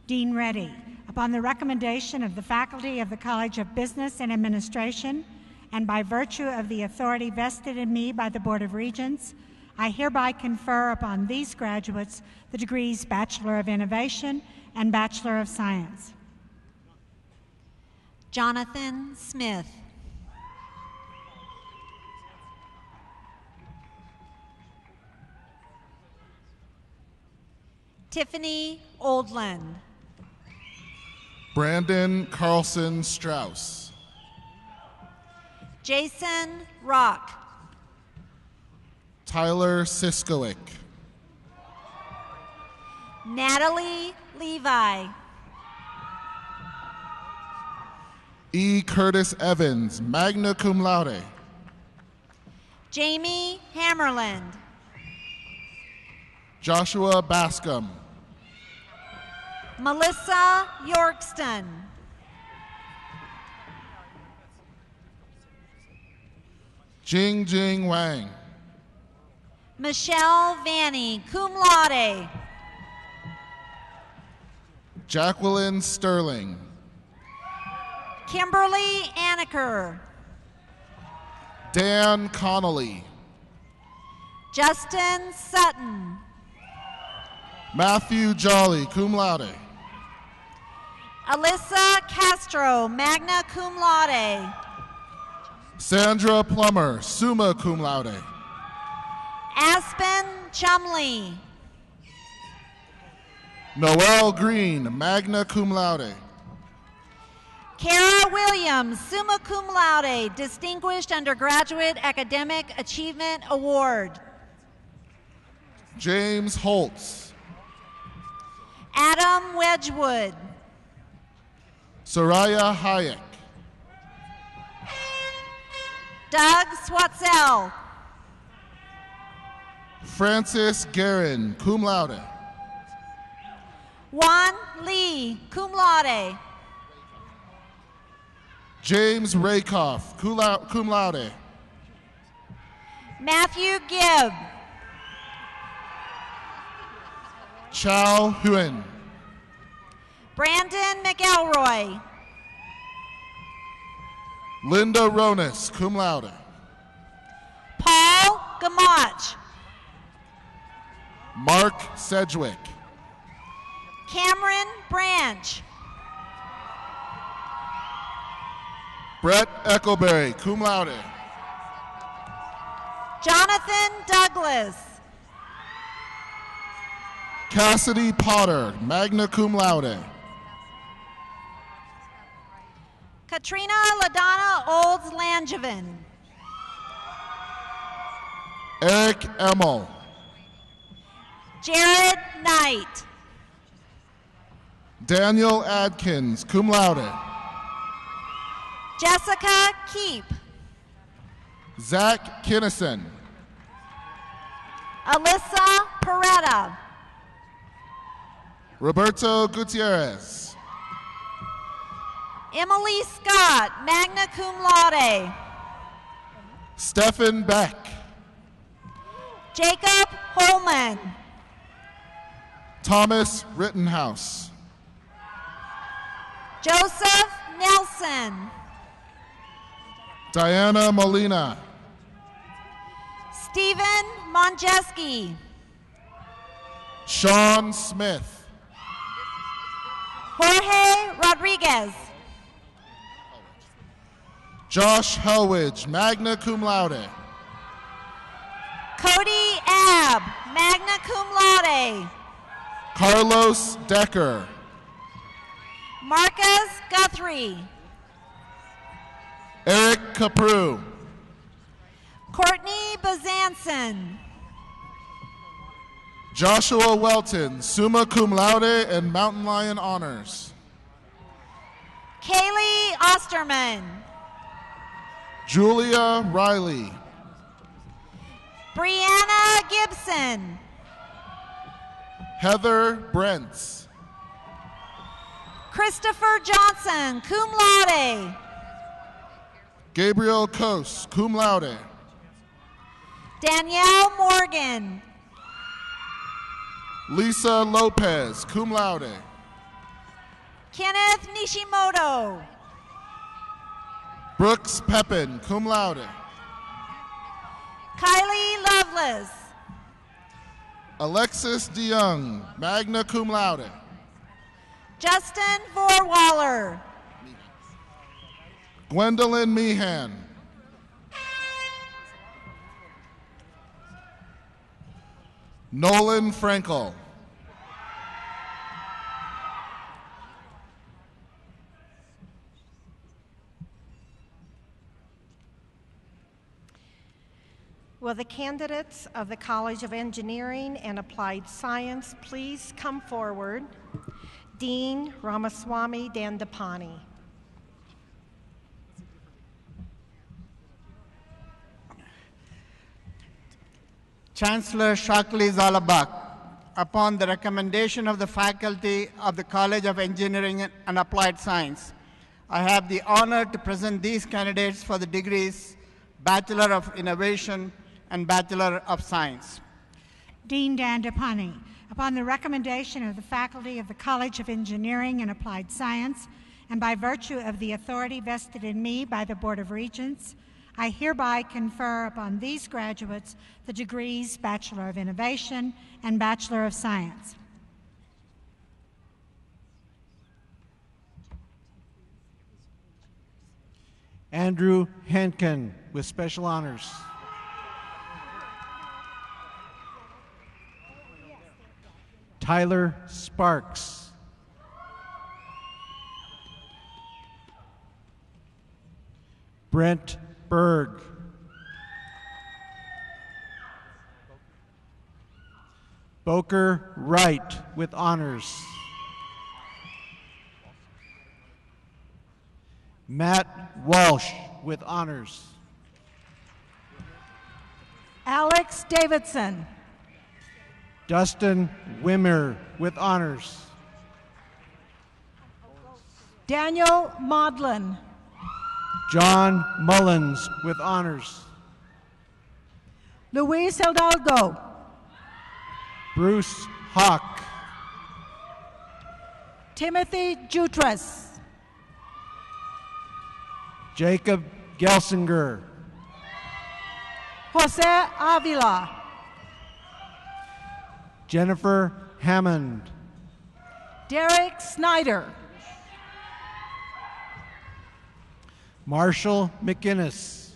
Dean Reddy, upon the recommendation of the faculty of the College of Business and Administration, and by virtue of the authority vested in me by the Board of Regents, I hereby confer upon these graduates the degrees Bachelor of Innovation and Bachelor of Science. Jonathan Smith. Tiffany Oldland. Brandon Carlson Strauss. Jason Rock. Tyler Siskowick. Natalie Levi. E. Curtis Evans, magna cum laude. Jamie Hammerland. Joshua Bascom. Melissa Yorkston. Jing Jing Wang. Michelle Vanny, cum laude. Jacqueline Sterling. Kimberly Anaker. Dan Connolly. Justin Sutton. Matthew Jolly, cum laude. Alyssa Castro, magna cum laude. Sandra Plummer, summa cum laude. Aspen Chumley. Noel Green, magna cum laude. Kara Williams, summa cum laude, Distinguished Undergraduate Academic Achievement Award. James Holtz. Adam Wedgwood. Soraya Hayek. Doug Swatzel. Francis Guerin, cum laude. Juan Lee, cum laude. James Rakoff, cum laude. Matthew Gibb. Chow Huen. Brandon McElroy. Linda Ronis, cum laude. Paul Gamach. Mark Sedgwick. Cameron Branch. Brett Eckleberry, cum laude. Jonathan Douglas. Cassidy Potter, magna cum laude. Katrina LaDonna Olds Langevin. Eric Emmel. Jared Knight. Daniel Adkins, cum laude. Jessica Keep. Zach Kinnison. Alyssa Peretta. Roberto Gutierrez. Emily Scott, magna cum laude. Stephen Beck. Jacob Holman. Thomas Rittenhouse. Joseph Nelson. Diana Molina. Stephen Monjeski. Sean Smith. Jorge Rodriguez. Josh Hellwidge, magna cum laude. Cody Abb, magna cum laude. Carlos Decker. Marcus Guthrie. Eric Caprew. Courtney Bazanson. Joshua Welton, summa cum laude and Mountain Lion honors. Kaylee Osterman. Julia Riley. Brianna Gibson. Heather Brents. Christopher Johnson, cum laude. Gabriel Coase, cum laude. Danielle Morgan. Lisa Lopez, cum laude. Kenneth Nishimoto. Brooks Pepin, cum laude. Kylie Lovelace. Alexis DeYoung, magna cum laude. Justin Vorwaller. Gwendolyn Meehan. Nolan Frankel. Will the candidates of the College of Engineering and Applied Science please come forward? Dean Ramaswamy Dandapani. Chancellor Shockley Zalabak, upon the recommendation of the faculty of the College of Engineering and Applied Science, I have the honor to present these candidates for the degrees Bachelor of Innovation and Bachelor of Science. Dean Dandapani, upon the recommendation of the faculty of the College of Engineering and Applied Science, and by virtue of the authority vested in me by the Board of Regents, I hereby confer upon these graduates the degrees Bachelor of Innovation and Bachelor of Science. Andrew Henkin with special honors. Tyler Sparks. Brent Berg. Boker Wright with honors. Matt Walsh with honors. Alex Davidson. Dustin Wimmer with honors. Daniel Maudlin. John Mullins with honors. Luis Hidalgo. Bruce Hawk. Timothy Jutras. Jacob Gelsinger. Jose Avila. Jennifer Hammond. Derek Snyder. Marshall McInnes.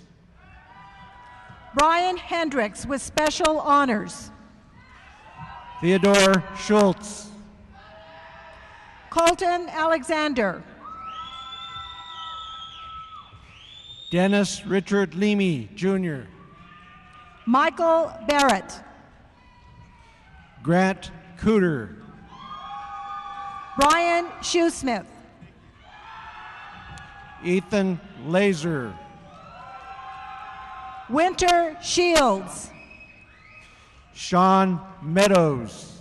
Brian Hendricks with special honors. Theodore Schultz. Colton Alexander. Dennis Richard Leamy, Jr. Michael Barrett. Grant Cooter. Brian Shoesmith. Ethan Laser. Winter Shields. Sean Meadows.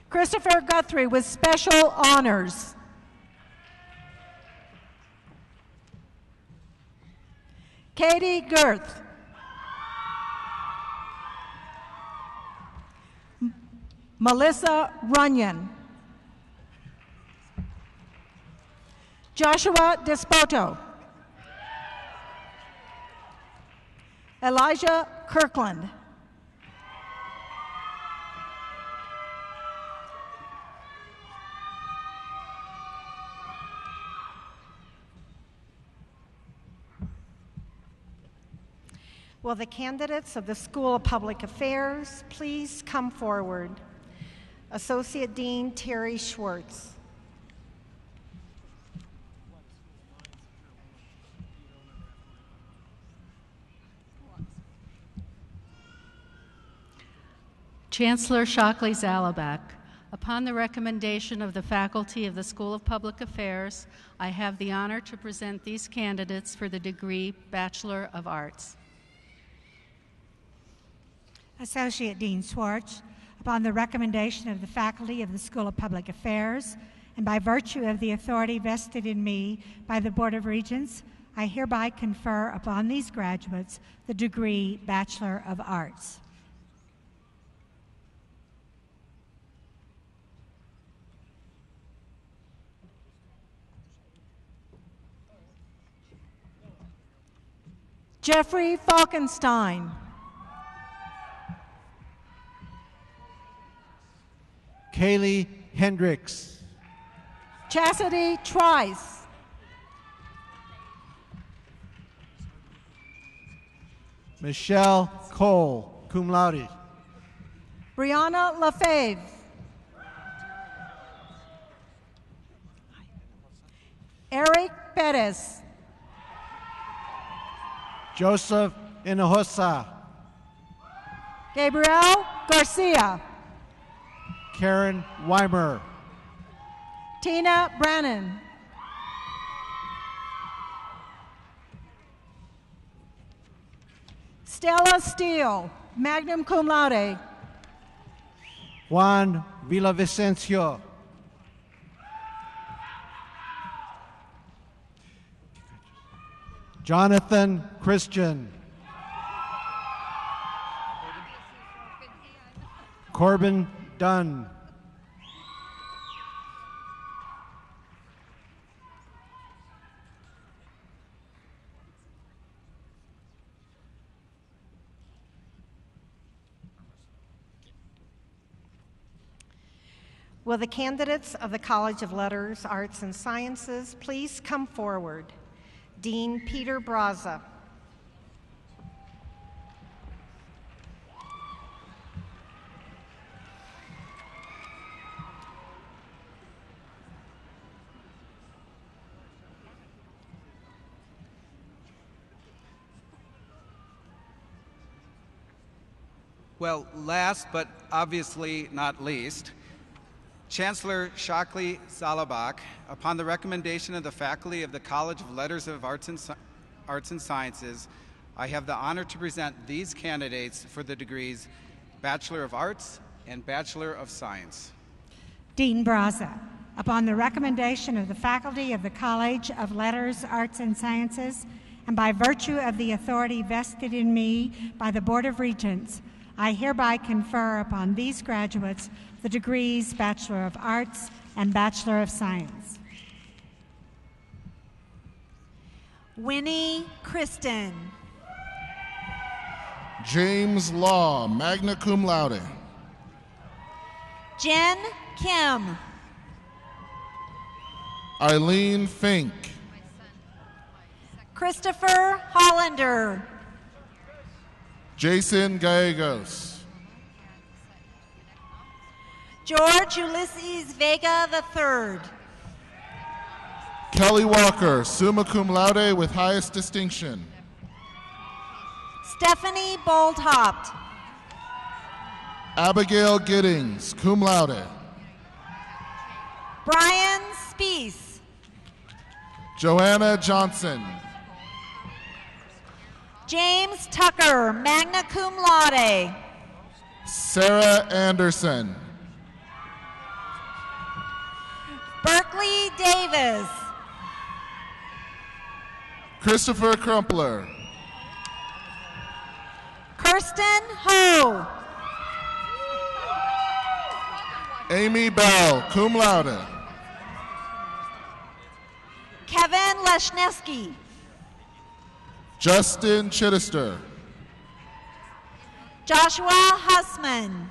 Christopher Guthrie with special honors. Katie Girth. Melissa Runyon. Joshua Despoto. Elijah Kirkland. Will the candidates of the School of Public Affairs please come forward? Associate Dean Terry Schwartz. Chancellor Shockley Zalabak, upon the recommendation of the faculty of the School of Public Affairs, I have the honor to present these candidates for the degree Bachelor of Arts. Associate Dean Schwartz, upon the recommendation of the faculty of the School of Public Affairs, and by virtue of the authority vested in me by the Board of Regents, I hereby confer upon these graduates the degree Bachelor of Arts. Jeffrey Falkenstein. Kaylee Hendricks. Chastity Trice. Michelle Cole, cum laude. Brianna LaFave. Eric Perez. Joseph Hinojosa. Gabriel Garcia. Karen Weimer. Tina Brannon. Stella Steele, magna cum laude. Juan Villavicencio. Jonathan Christian. Corbin Dunn. Will the candidates of the College of Letters, Arts, and Sciences please come forward? Dean Peter Braza. Well, last but obviously not least, Chancellor Shockley Zalabak, upon the recommendation of the faculty of the College of Letters of Arts and Sciences, I have the honor to present these candidates for the degrees Bachelor of Arts and Bachelor of Science. Dean Braza, upon the recommendation of the faculty of the College of Letters, Arts, and Sciences, and by virtue of the authority vested in me by the Board of Regents, I hereby confer upon these graduates the degrees Bachelor of Arts and Bachelor of Science. Winnie Kristen. James Law, magna cum laude. Jen Kim. Eileen Fink. Christopher Hollander. Jason Gallegos. George Ulysses Vega III. Kelly Walker, summa cum laude with highest distinction. Stephanie Boldhopt. Abigail Giddings, cum laude. Brian Spees. Joanna Johnson. James Tucker, magna cum laude. Sarah Anderson. Berkeley Davis. Christopher Crumpler. Kirsten Ho. Amy Bell, cum laude. Kevin Leshneski. Justin Chittister. Joshua Hussman.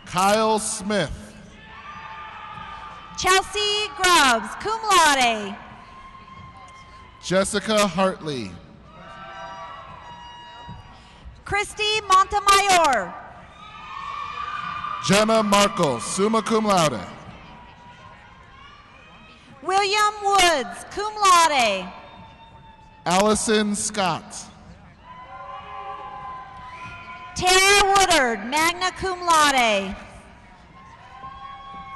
Kyle Smith. Chelsea Grubbs, cum laude. Jessica Hartley. Christy Montemayor. Jenna Markle, summa cum laude. William Woods, cum laude. Allison Scott. Tara Woodard, magna cum laude.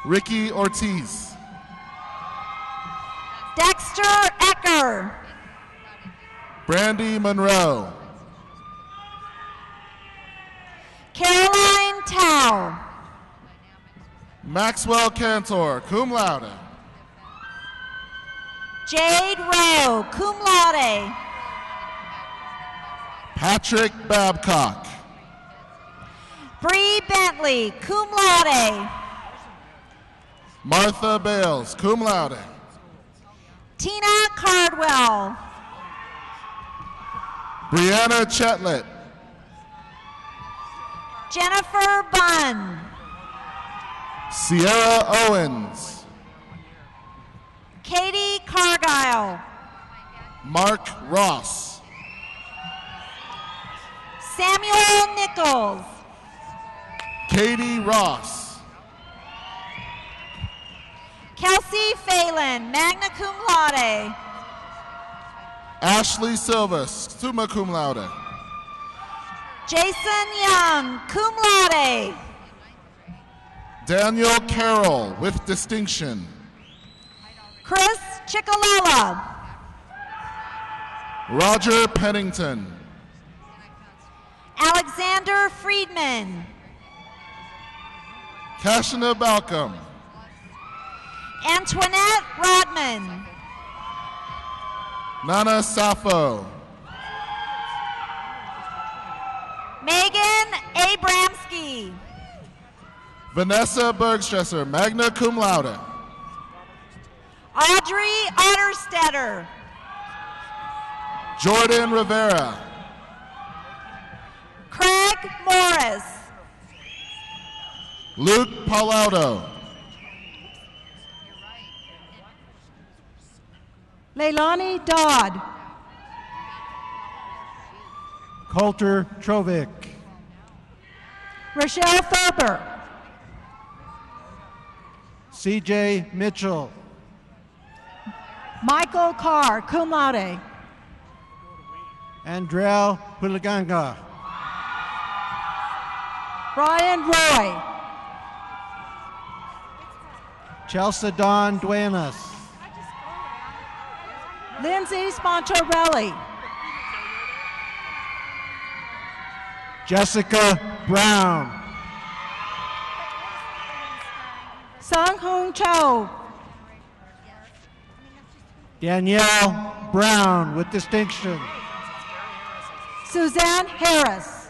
Ricky Ortiz. Dexter Ecker. Brandy Monroe. Caroline Tao. Maxwell Cantor, cum laude. Jade Rowe, cum laude. Patrick Babcock. Bree Bentley, cum laude. Martha Bales, cum laude. Tina Cardwell. Brianna Chetlet. Jennifer Bunn. Sierra Owens. Katie Cargile. Mark Ross. Samuel Nichols. Katie Ross. Kelsey Phelan, magna cum laude. Ashley Silva, summa cum laude. Jason Young, cum laude. Daniel Carroll with distinction. Chris Chickalella. Roger Pennington. Alexander Friedman. Kashina Balcom. Antoinette Rodman. Nana Sappho. Megan Abramski. Vanessa Bergstresser, magna cum laude. Audrey Otterstetter. Jordan Rivera. Craig Morris. Luke Palaudo. Leilani Dodd. Coulter Trovic. Rochelle Thurber. CJ Mitchell. Michael Carr, cum laude. Andrell Pulaganga. Brian Roy. Chelsea Dawn Duenas. Lindsay Spontorelli. Jessica Brown. Sung Hoon Cho. Danielle Brown with distinction. Suzanne Harris.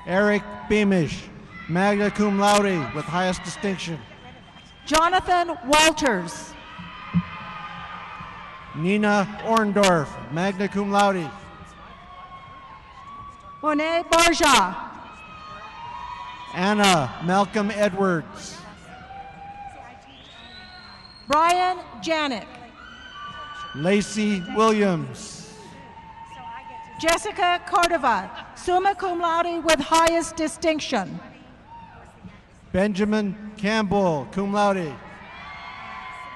Eric Beamish, magna cum laude with highest distinction. Jonathan Walters. Nina Orndorff, magna cum laude. Monet Barja. Anna Malcolm Edwards. Brian Janik. Lacey Williams. Jessica Cordova, summa cum laude with highest distinction. Benjamin Campbell, cum laude.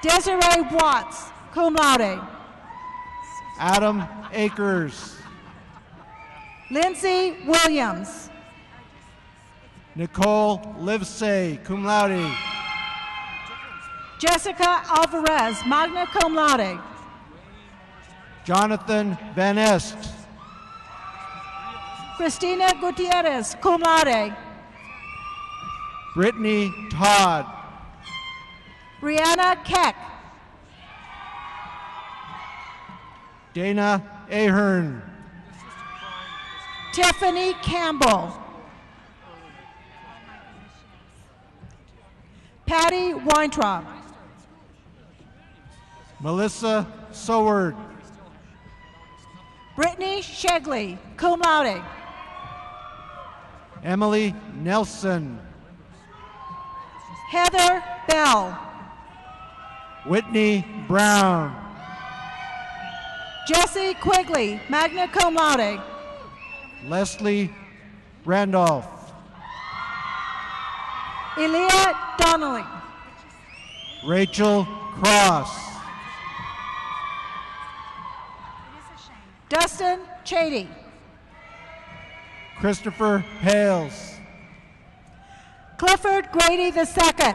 Desiree Watts, cum laude. Adam Akers. Lindsay Williams. Nicole Livesey, cum laude. Jessica Alvarez, magna cum laude. Jonathan Van Est. Cristina Gutierrez, cum laude. Brittany Todd. Brianna Keck. Dana Ahern. Tiffany Campbell. Patty Weintraub. Melissa Soward. Brittany Shegley, cum laude. Emily Nelson. Heather Bell. Whitney Brown. Jesse Quigley, magna cum laude. Leslie Randolph. Elia Donnelly. Rachel Cross. Dustin Chady. Christopher Hales. Clifford Grady II.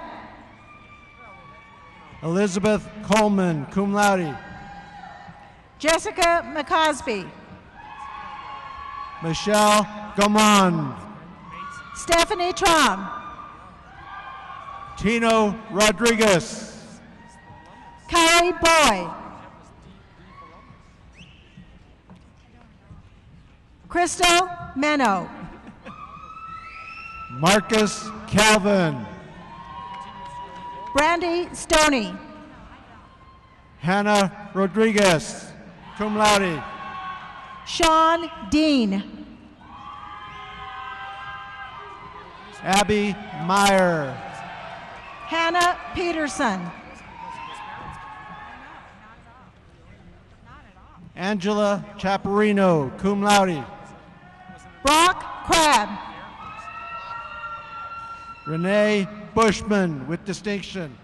Elizabeth Coleman, cum laude. Jessica McCosby. Michelle Gamond. Stephanie Trom. Tino Rodriguez. Kylie Boyd. Crystal Meno. Marcus Calvin. Brandy Stoney. Hannah Rodriguez, cum laude. Sean Dean. Abby Meyer. Hannah Peterson. Angela Chaparino, cum laude. Brock Crabb. Renee Bushman with distinction.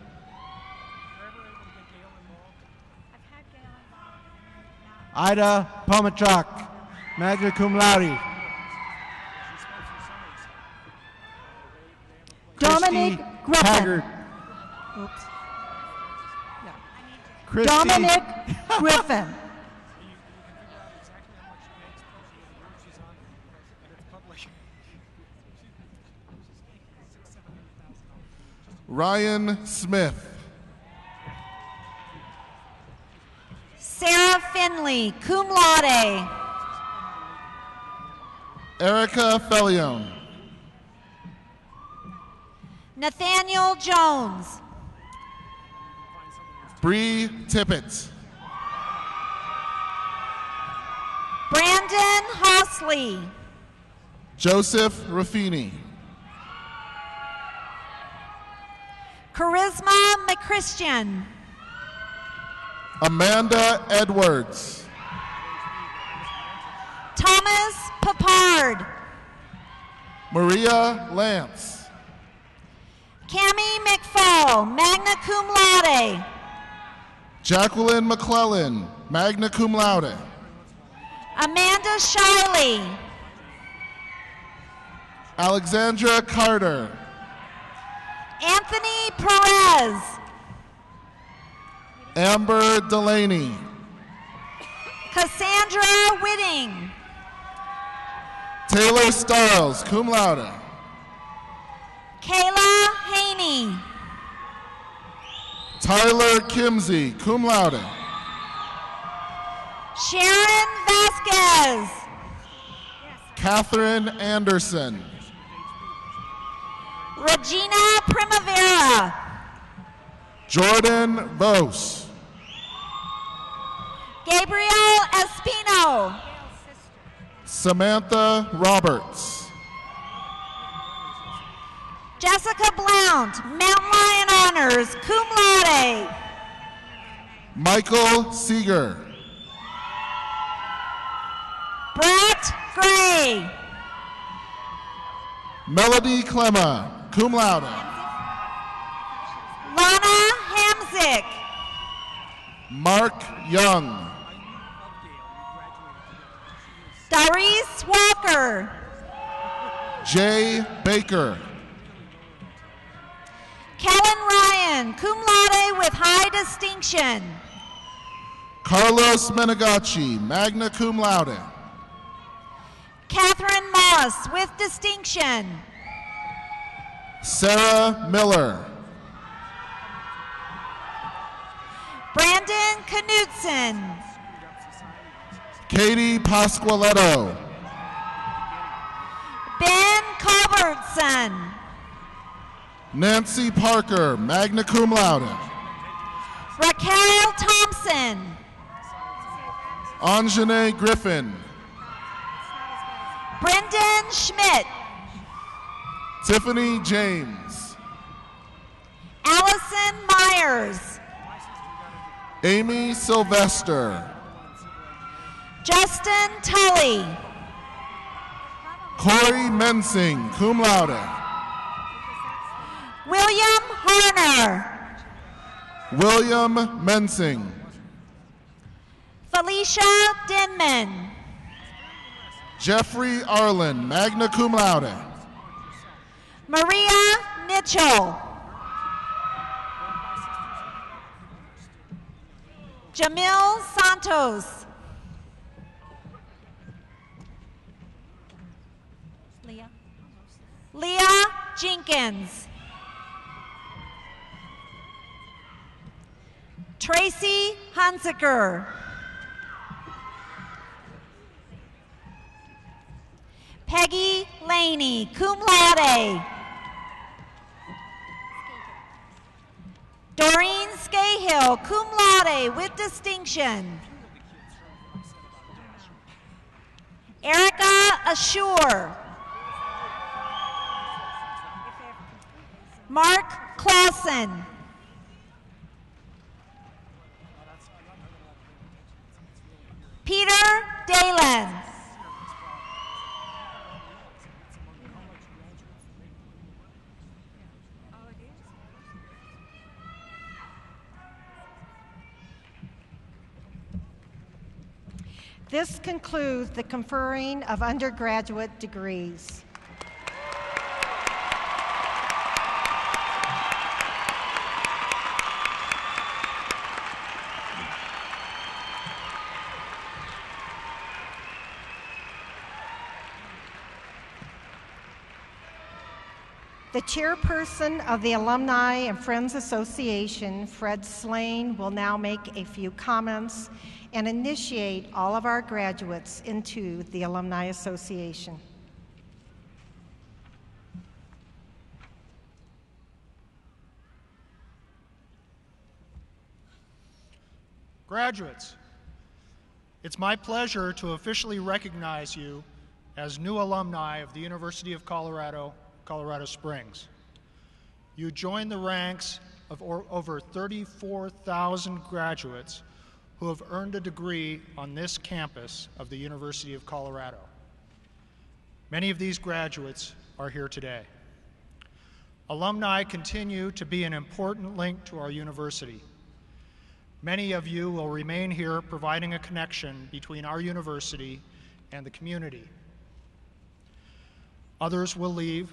Ida Pomachak, magna cum laude. Dominic Griffin. Taggart. Oops. Christy Dominic Griffin. Ryan Smith. Sarah Finley, cum laude. Erica Fellion. Nathaniel Jones. Bree Tippett. Brandon Hosley. Joseph Raffini. Charisma McChristian. Amanda Edwards. Thomas Papard. Maria Lance. Cammie McFall, magna cum laude. Jacqueline McClellan, magna cum laude. Amanda Shiley. Alexandra Carter. Anthony Perez. Amber Delaney. Cassandra Whitting. Taylor Stiles, cum laude. Kayla Haney. Tyler Kimsey, cum laude. Sharon Vasquez. Catherine Anderson. Regina Primavera. Jordan Vos. Gabriel Espino. Samantha Roberts. Jessica Blount, Mountain Lion Honors, cum laude. Michael Seeger. Brett Gray. Melody Clemma, cum laude. Lana Hamzik. Mark Young. Darice Walker. Jay Baker. Kellen Ryan, cum laude with high distinction. Carlos Menegacci, magna cum laude. Catherine Moss with distinction. Sarah Miller. Brandon Knudsen. Katie Pasqualetto. Ben Culbertson. Nancy Parker, magna cum laude. Raquel Thompson. Anjane Griffin. Brendan Schmidt. Tiffany James. Allison Myers. Amy Sylvester. Justin Tully. Corey Mensing, cum laude. William Horner. William Mensing. Felicia Denman. Jeffrey Arlen, magna cum laude. Maria Mitchell. Jamil Santos. Leah Jenkins. Tracy Hunziker. Peggy Laney, cum laude. Doreen Scahill, cum laude with distinction. Erica Ashur. Mark Clausen. Peter Dalen. This concludes the conferring of undergraduate degrees. The chairperson of the Alumni and Friends Association, Fred Slane, will now make a few comments and initiate all of our graduates into the Alumni Association. Graduates, it's my pleasure to officially recognize you as new alumni of the University of Colorado, Colorado Springs. You join the ranks of over 34,000 graduates who have earned a degree on this campus of the University of Colorado. Many of these graduates are here today. Alumni continue to be an important link to our university. Many of you will remain here providing a connection between our university and the community. Others will leave,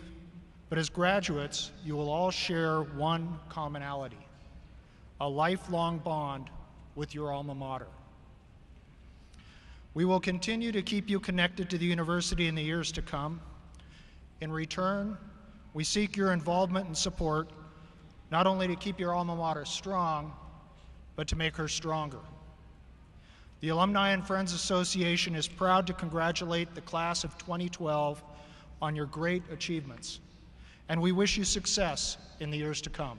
but as graduates, you will all share one commonality, a lifelong bond with your alma mater. We will continue to keep you connected to the university in the years to come. In return, we seek your involvement and support, not only to keep your alma mater strong, but to make her stronger. The Alumni and Friends Association is proud to congratulate the class of 2012 on your great achievements, and we wish you success in the years to come.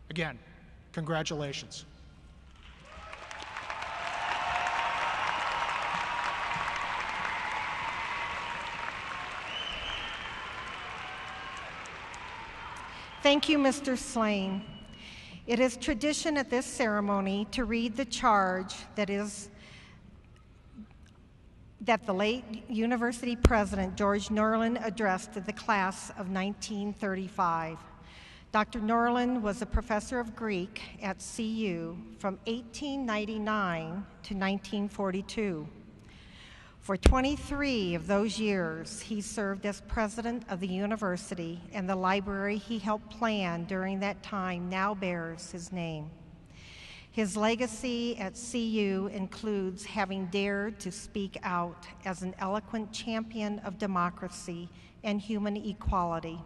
Again, congratulations. Thank you, Mr. Slane. It is tradition at this ceremony to read the charge that the late university president George Norland addressed to the class of 1935. Dr. Norland was a professor of Greek at CU from 1899 to 1942. For 23 of those years, he served as president of the university, and the library he helped plan during that time now bears his name. His legacy at CU includes having dared to speak out as an eloquent champion of democracy and human equality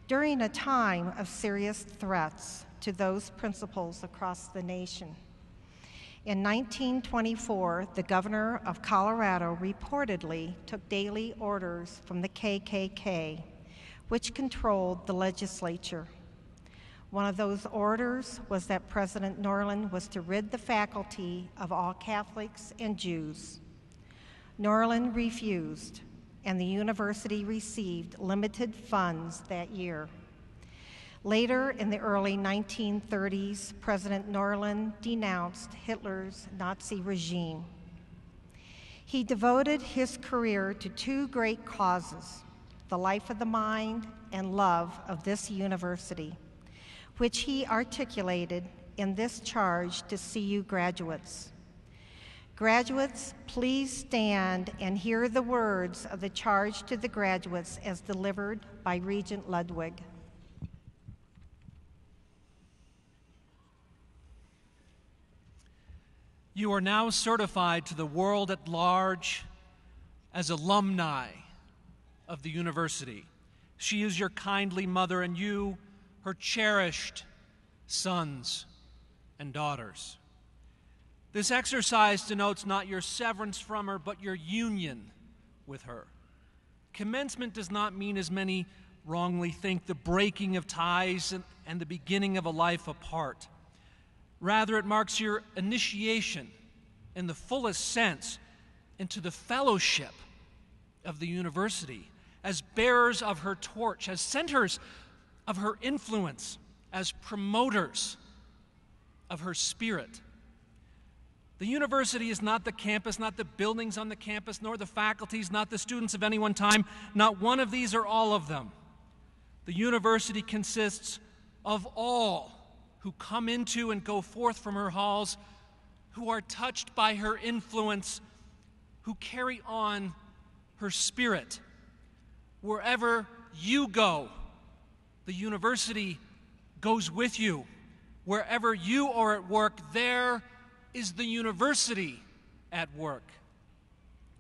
during a time of serious threats to those principles across the nation. In 1924, the governor of Colorado reportedly took daily orders from the KKK, which controlled the legislature. One of those orders was that President Norlin was to rid the faculty of all Catholics and Jews. Norlin refused, and the university received limited funds that year. Later, in the early 1930s, President Norlin denounced Hitler's Nazi regime. He devoted his career to two great causes, the life of the mind and love of this university, which he articulated in this charge to CU graduates. Graduates, please stand and hear the words of the charge to the graduates as delivered by Regent Ludwig. You are now certified to the world at large as alumni of the university. She is your kindly mother, and you, her cherished sons and daughters. This exercise denotes not your severance from her, but your union with her. Commencement does not mean, as many wrongly think, the breaking of ties and the beginning of a life apart. Rather, it marks your initiation in the fullest sense into the fellowship of the university as bearers of her torch, as centers of her influence, as promoters of her spirit. The university is not the campus, not the buildings on the campus, nor the faculties, not the students of any one time. Not one of these or all of them. The university consists of all who come into and go forth from her halls, who are touched by her influence, who carry on her spirit. Wherever you go, the university goes with you. Wherever you are at work, there is the university at work.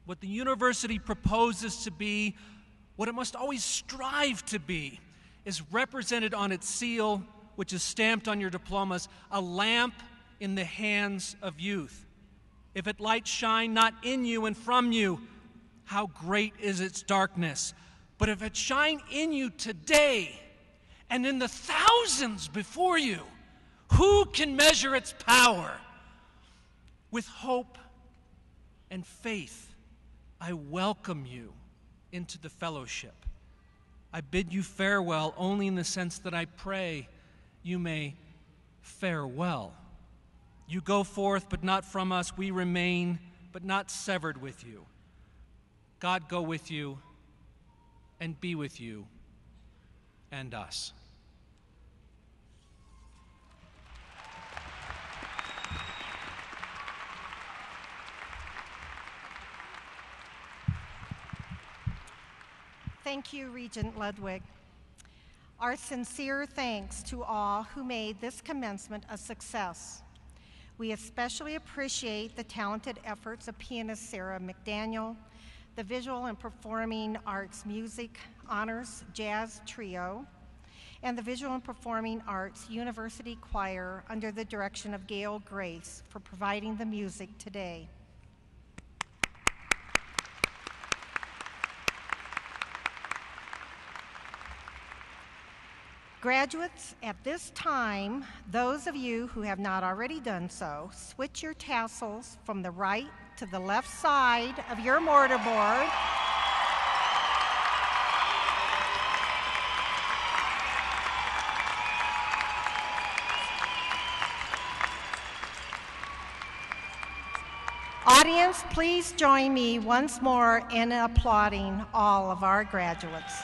What the university proposes to be, what it must always strive to be, is represented on its seal, which is stamped on your diplomas, a lamp in the hands of youth. If it light shine not in you and from you, how great is its darkness. But if it shine in you today and in the thousands before you, who can measure its power? With hope and faith, I welcome you into the fellowship. I bid you farewell only in the sense that I pray you may fare well. You go forth, but not from us. We remain, but not severed with you. God go with you and be with you and us. Thank you, Regent Ludwig. Our sincere thanks to all who made this commencement a success. We especially appreciate the talented efforts of pianist Sarah McDaniel, the Visual and Performing Arts Music Honors Jazz Trio, and the Visual and Performing Arts University Choir under the direction of Gail Grace for providing the music today. Graduates, at this time, those of you who have not already done so, switch your tassels from the right to the left side of your mortarboard. Audience, please join me once more in applauding all of our graduates.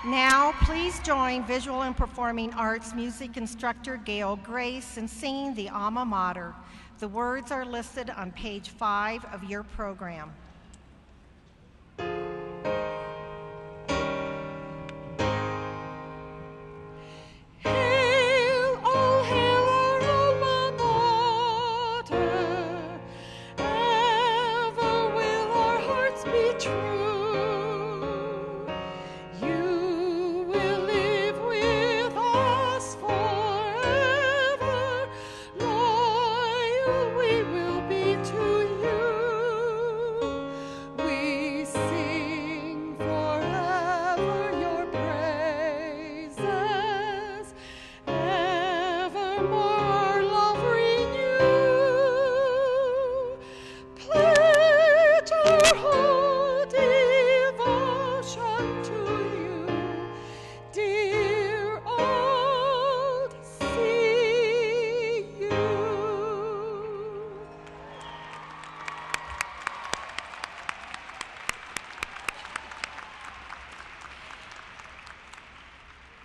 Now, please join visual and performing arts music instructor Gail Grace in singing the alma mater. The words are listed on page 5 of your program.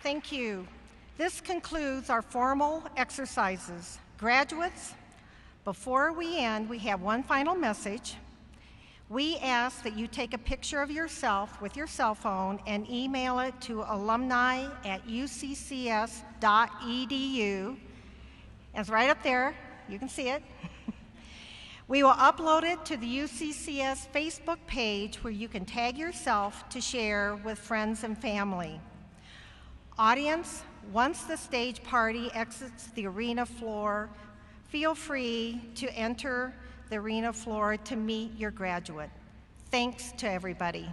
Thank you. This concludes our formal exercises. Graduates, before we end, we have one final message. We ask that you take a picture of yourself with your cell phone and email it to alumni@uccs.edu. It's right up there. You can see it. We will upload it to the UCCS Facebook page where you can tag yourself to share with friends and family. Audience, once the stage party exits the arena floor, feel free to enter the arena floor to meet your graduate. Thanks to everybody.